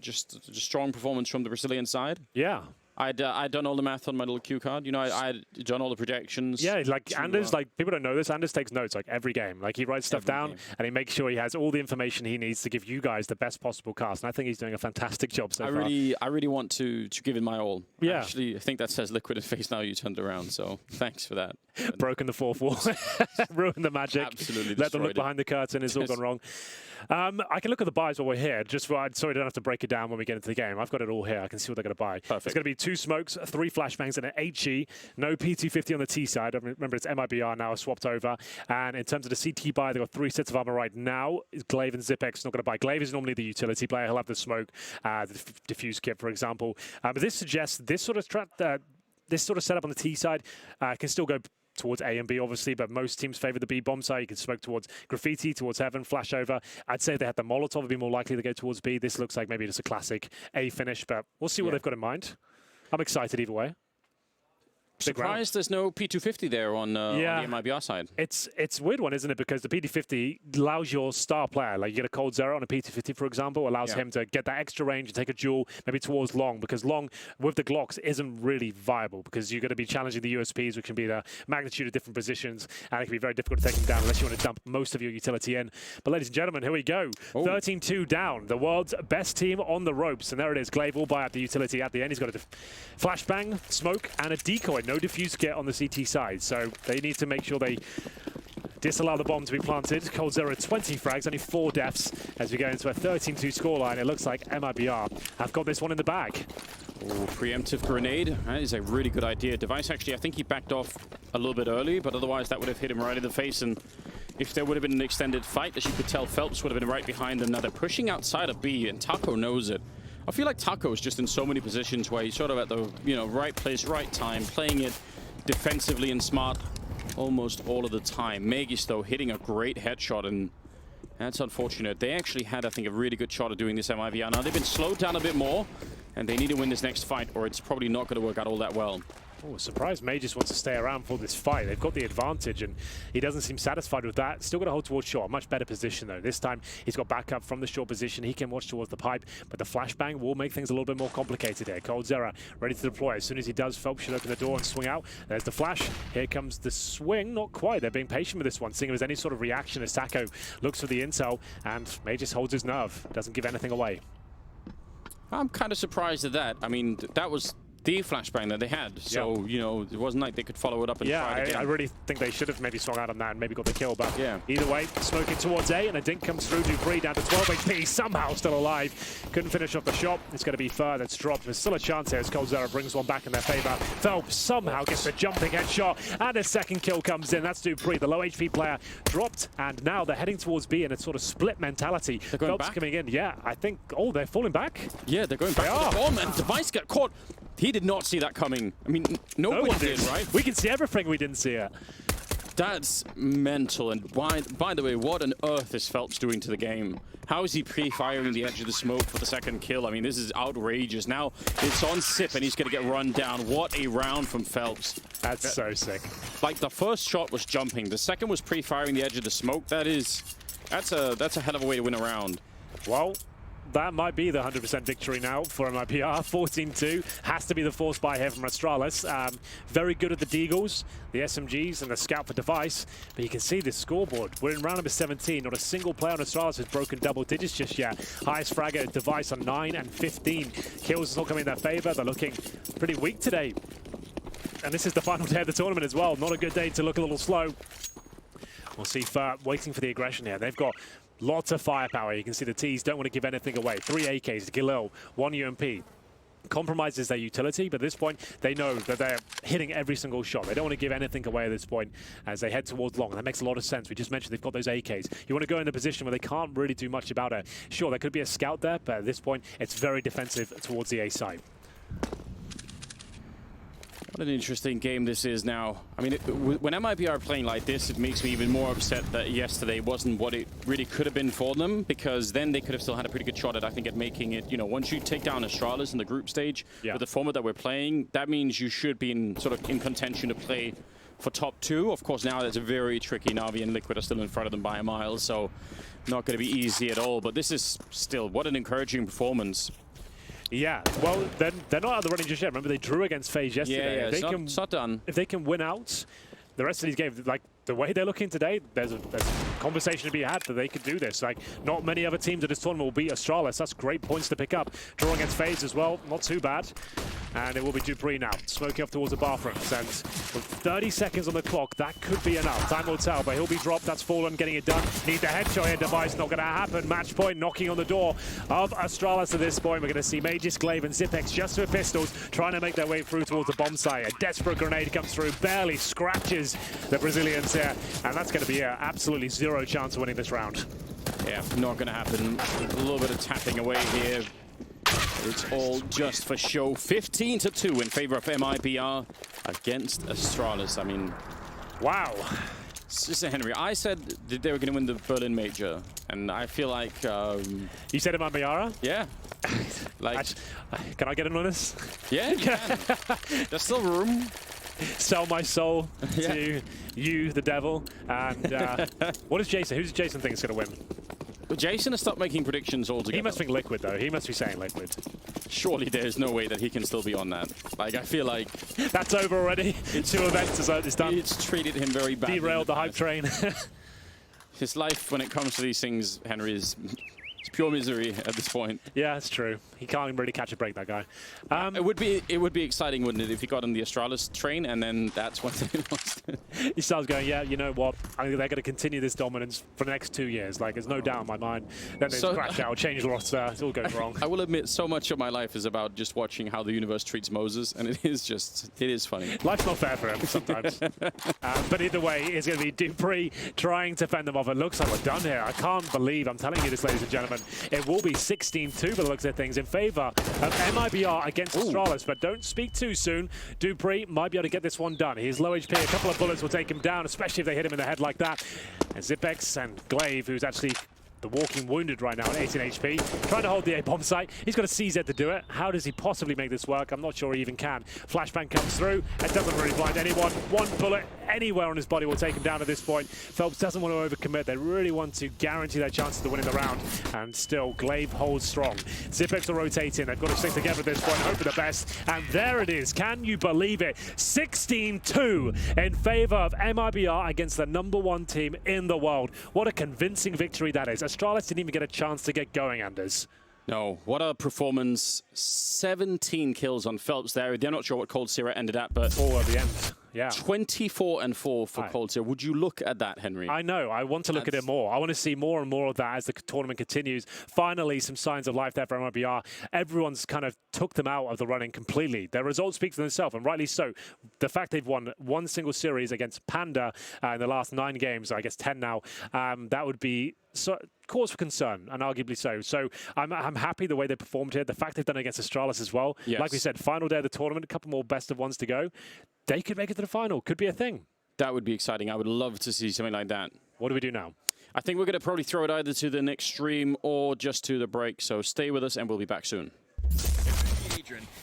Just strong performance from the Brazilian side. Yeah. I'd done all the math on my little cue card. I'd done all the projections. Yeah, like Anders, like people don't know this. Anders takes notes like every game. Like he writes stuff down and he makes sure he has all the information he needs to give you guys the best possible cast. And I think he's doing a fantastic job so far. I really want to give it my all. Yeah. Actually, I think that says Liquid in face now. You turned around, so thanks for that. Broken the fourth wall, ruined the magic. Absolutely. Let them look behind the curtain. It's all gone wrong. I can look at the buys while we're here. Sorry, I don't have to break it down when we get into the game. I've got it all here. I can see what they're going to buy. Perfect. It's going to be 2 smokes, 3 flashbangs, and an HE. No P250 on the T side. Remember, it's MIBR now swapped over. And in terms of the CT buy, they've got 3 sets of armor right now. Glaive and Zipex not going to buy. Glaive is normally the utility player. He'll have the smoke, the diffuse kit, for example. But this suggests this sort of setup on the T side can still go towards A and B, obviously, but most teams favor the B bomb side. You can smoke towards Graffiti, towards Heaven, flash over. I'd say if they had the Molotov, it'd be more likely to go towards B. This looks like maybe just a classic A finish, but we'll see what they've got in mind. I'm excited either way. Surprised there's no P250 there on the MIBR side. It's a weird one, isn't it? Because the P250 allows your star player, like you get a Cold Zero on a P250, for example, allows him to get that extra range and take a duel maybe towards Long, because Long with the Glocks isn't really viable because you're going to be challenging the USPs, which can be the magnitude of different positions, and it can be very difficult to take them down unless you want to dump most of your utility in. But ladies and gentlemen, here we go. 13-2 down. The world's best team on the ropes, and there it is. Glaive will buy out the utility at the end. He's got a flashbang, smoke, and a decoy. No diffuse kit on the CT side, so they need to make sure they disallow the bomb to be planted. Cold Zero 20 frags, only 4 deaths as we go into a 13-2 scoreline. It looks like MIBR have got this one in the bag. Oh, preemptive grenade. That is a really good idea. Device actually, I think he backed off a little bit early, but otherwise that would have hit him right in the face. And if there would have been an extended fight, as you could tell, Phelps would have been right behind them. Now they're pushing outside of B, and Taco knows it. I feel like Taco is just in so many positions where he's sort of at the right place, right time, playing it defensively and smart almost all of the time. Megis, though, hitting a great headshot, and that's unfortunate. They actually had, I think, a really good shot at doing this MIBR. Now they've been slowed down a bit more, and they need to win this next fight, or it's probably not going to work out all that well. Oh, surprised May just wants to stay around for this fight. They've got the advantage, and he doesn't seem satisfied with that. Still got to hold towards short. Much better position, though. This time, he's got backup from the short position. He can watch towards the pipe, but the flashbang will make things a little bit more complicated here. Cold Zera ready to deploy. As soon as he does, Phelps should open the door and swing out. There's the flash. Here comes the swing. Not quite. They're being patient with this one, seeing if there's any sort of reaction as Taco looks for the intel, and May just holds his nerve. Doesn't give anything away. I'm kind of surprised at that. I mean, that was the flashbang that they had, so it wasn't like they could follow it up and try it again. I really think they should have maybe swung out on that and maybe got the kill, but either way, smoking towards A, and a dink comes through. Dupree down to 12 HP, somehow still alive. Couldn't finish off the shot. It's going to be Fur that's dropped. There's still a chance here as Cold Zera brings one back in their favor. Phelps somehow gets the jumping headshot, and a second kill comes in. That's Dupree, the low HP player, dropped, and now they're heading towards B in a sort of split mentality. Phelps coming in, I think, they're falling back. Yeah, they're going back to the bomb, and Device got caught. He did not see that coming. I mean, no one did, right? We can see everything, we didn't see it. That's mental. And by the way, what on earth is Phelps doing to the game? How is he pre-firing the edge of the smoke for the second kill? I mean, this is outrageous. Now it's on Sip, and he's going to get run down. What a round from Phelps. That's so sick. Like, the first shot was jumping. The second was pre-firing the edge of the smoke. That's a hell of a way to win a round. Well, that might be the 100% victory now for MIBR. 14-2 has to be the force buy here from Astralis. Very good at the Deagles, the SMGs, and the Scout for Device. But you can see this scoreboard. We're in round number 17. Not a single player on Astralis has broken double digits just yet. Highest fragger at Device on 9 and 15. Kills is not coming in their favor. They're looking pretty weak today. And this is the final day of the tournament as well. Not a good day to look a little slow. We'll see waiting for the aggression here. They've got lots of firepower. You can see the T's don't want to give anything away. 3 AKs, Galil, 1 UMP. Compromises their utility, but at this point, they know that they're hitting every single shot. They don't want to give anything away at this point as they head towards long. And that makes a lot of sense. We just mentioned they've got those AKs. You want to go in a position where they can't really do much about it. Sure, there could be a scout there, but at this point, it's very defensive towards the A side. What an interesting game this is now. I mean, when MIBR are playing like this, it makes me even more upset that yesterday wasn't what it really could have been for them, because then they could have still had a pretty good shot at, I think, at making it, you know, once you take down Astralis in the group stage, with the format that we're playing, that means you should be in contention to play for top 2. Of course, now there's a very tricky Na'Vi and Liquid are still in front of them by a mile, so not going to be easy at all. But this is still, what an encouraging performance. Yeah, well, they're not out of the running just yet. Remember, they drew against FaZe yesterday. Yeah, it's not done. If they can win out the rest of these games, like the way they're looking today, there's a conversation to be had that they could do this. Like, not many other teams at this tournament will beat Astralis. That's great points to pick up. Draw against FaZe as well, not too bad. And it will be Dupree now, smoking off towards the bathrooms. And with 30 seconds on the clock, that could be enough. Time will tell, but he'll be dropped. That's Fallen getting it done. Need the headshot here. Device not going to happen. Match point knocking on the door of Astralis at this point. We're going to see Magus, Glaive, and Zipex just with pistols trying to make their way through towards the bomb site. A desperate grenade comes through, barely scratches the Brazilians here. And that's going to be absolutely zero chance of winning this round. Yeah, not going to happen. A little bit of tapping away here. It's all just for show. 15-2 in favor of MIBR against Astralis. I mean, wow. Sister Henry, I said that they were going to win the Berlin Major, and I feel like... you said MIBR? Yeah. Like, can I get in on this? Yeah, you can. There's still room. Sell my soul to you, the devil. And what is Jason? Who's Jason think is going to win? Well, Jason has stopped making predictions altogether. He must think Liquid, though. He must be saying Liquid. Surely there's no way that he can still be on that. Like, I feel like... That's over already. 2 events is done. It's treated him very badly. Derailed the hype train. His life, when it comes to these things, Henry, is pure misery at this point. Yeah, that's true. He can't really catch a break, that guy. It would be exciting, wouldn't it, if he got on the Astralis train and then that's when they lost. He starts going, yeah, you know what? I think they're going to continue this dominance for the next 2 years. Like, there's no doubt in my mind. Then they crash out, change the roster, it all goes wrong. I will admit, so much of my life is about just watching how the universe treats Moses, and it is funny. Life's not fair for him sometimes. But either way, it's going to be Dupree trying to fend them off. It looks like we're done here. I can't believe I'm telling you this, ladies and gentlemen. It will be 16-2 by the looks of things in favor of MIBR against Astralis, but don't speak too soon. Dupree might be able to get this one done. He's low HP. A couple of bullets will take him down, especially if they hit him in the head like that. And Zipex and Glaive, who's actually the walking wounded right now at 18 HP, trying to hold the A-bomb site. He's got a CZ to do it. How does he possibly make this work? I'm not sure he even can. Flashbang comes through. It doesn't really blind anyone. One bullet anywhere on his body will take him down at this point. Phelps doesn't want to overcommit. They really want to guarantee their chances of winning the round. And still, Glaive holds strong. Zipex are rotating. They've got to stick together at this point, hope for the best. And there it is. Can you believe it? 16-2 in favor of MIBR against the #1 team in the world. What a convincing victory that is. Astralis didn't even get a chance to get going, Anders. No, what a performance. 17 kills on Phelps there. They're not sure what Cold Sierra ended at, but... 4 at the end, yeah. 24-4 for Cold Sierra. Would you look at that, Henry? I know. I want to look at it more. I want to see more and more of that as the tournament continues. Finally, some signs of life there for MIBR. Everyone's kind of took them out of the running completely. Their results speak for themselves, and rightly so. The fact they've won one single series against Panda in the last 9 games, I guess 10 now, that would be... cause for concern, and arguably so. So I'm happy the way they performed here. The fact they've done it against Astralis as well. Yes. Like we said, final day of the tournament, a couple more best of ones to go. They could make it to the final. Could be a thing. That would be exciting. I would love to see something like that. What do we do now? I think we're going to probably throw it either to the next stream or just to the break. So stay with us, and we'll be back soon.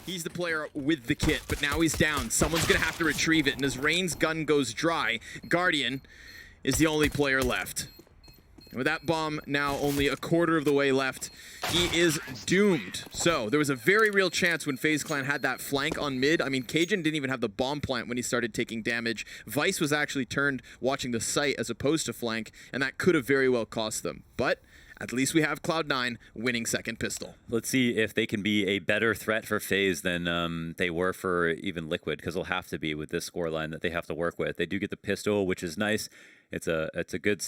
He's the player with the kit, but now he's down. Someone's going to have to retrieve it, and as Rain's gun goes dry, Guardian is the only player left. And with that bomb now only a quarter of the way left, he is doomed. So there was a very real chance when FaZe Clan had that flank on mid. I mean, Cajun didn't even have the bomb plant when he started taking damage. Vice was actually turned watching the site as opposed to flank, and that could have very well cost them. But at least we have Cloud9 winning second pistol. Let's see if they can be a better threat for FaZe than they were for even Liquid, because they'll have to be with this scoreline that they have to work with. They do get the pistol, which is nice. It's a good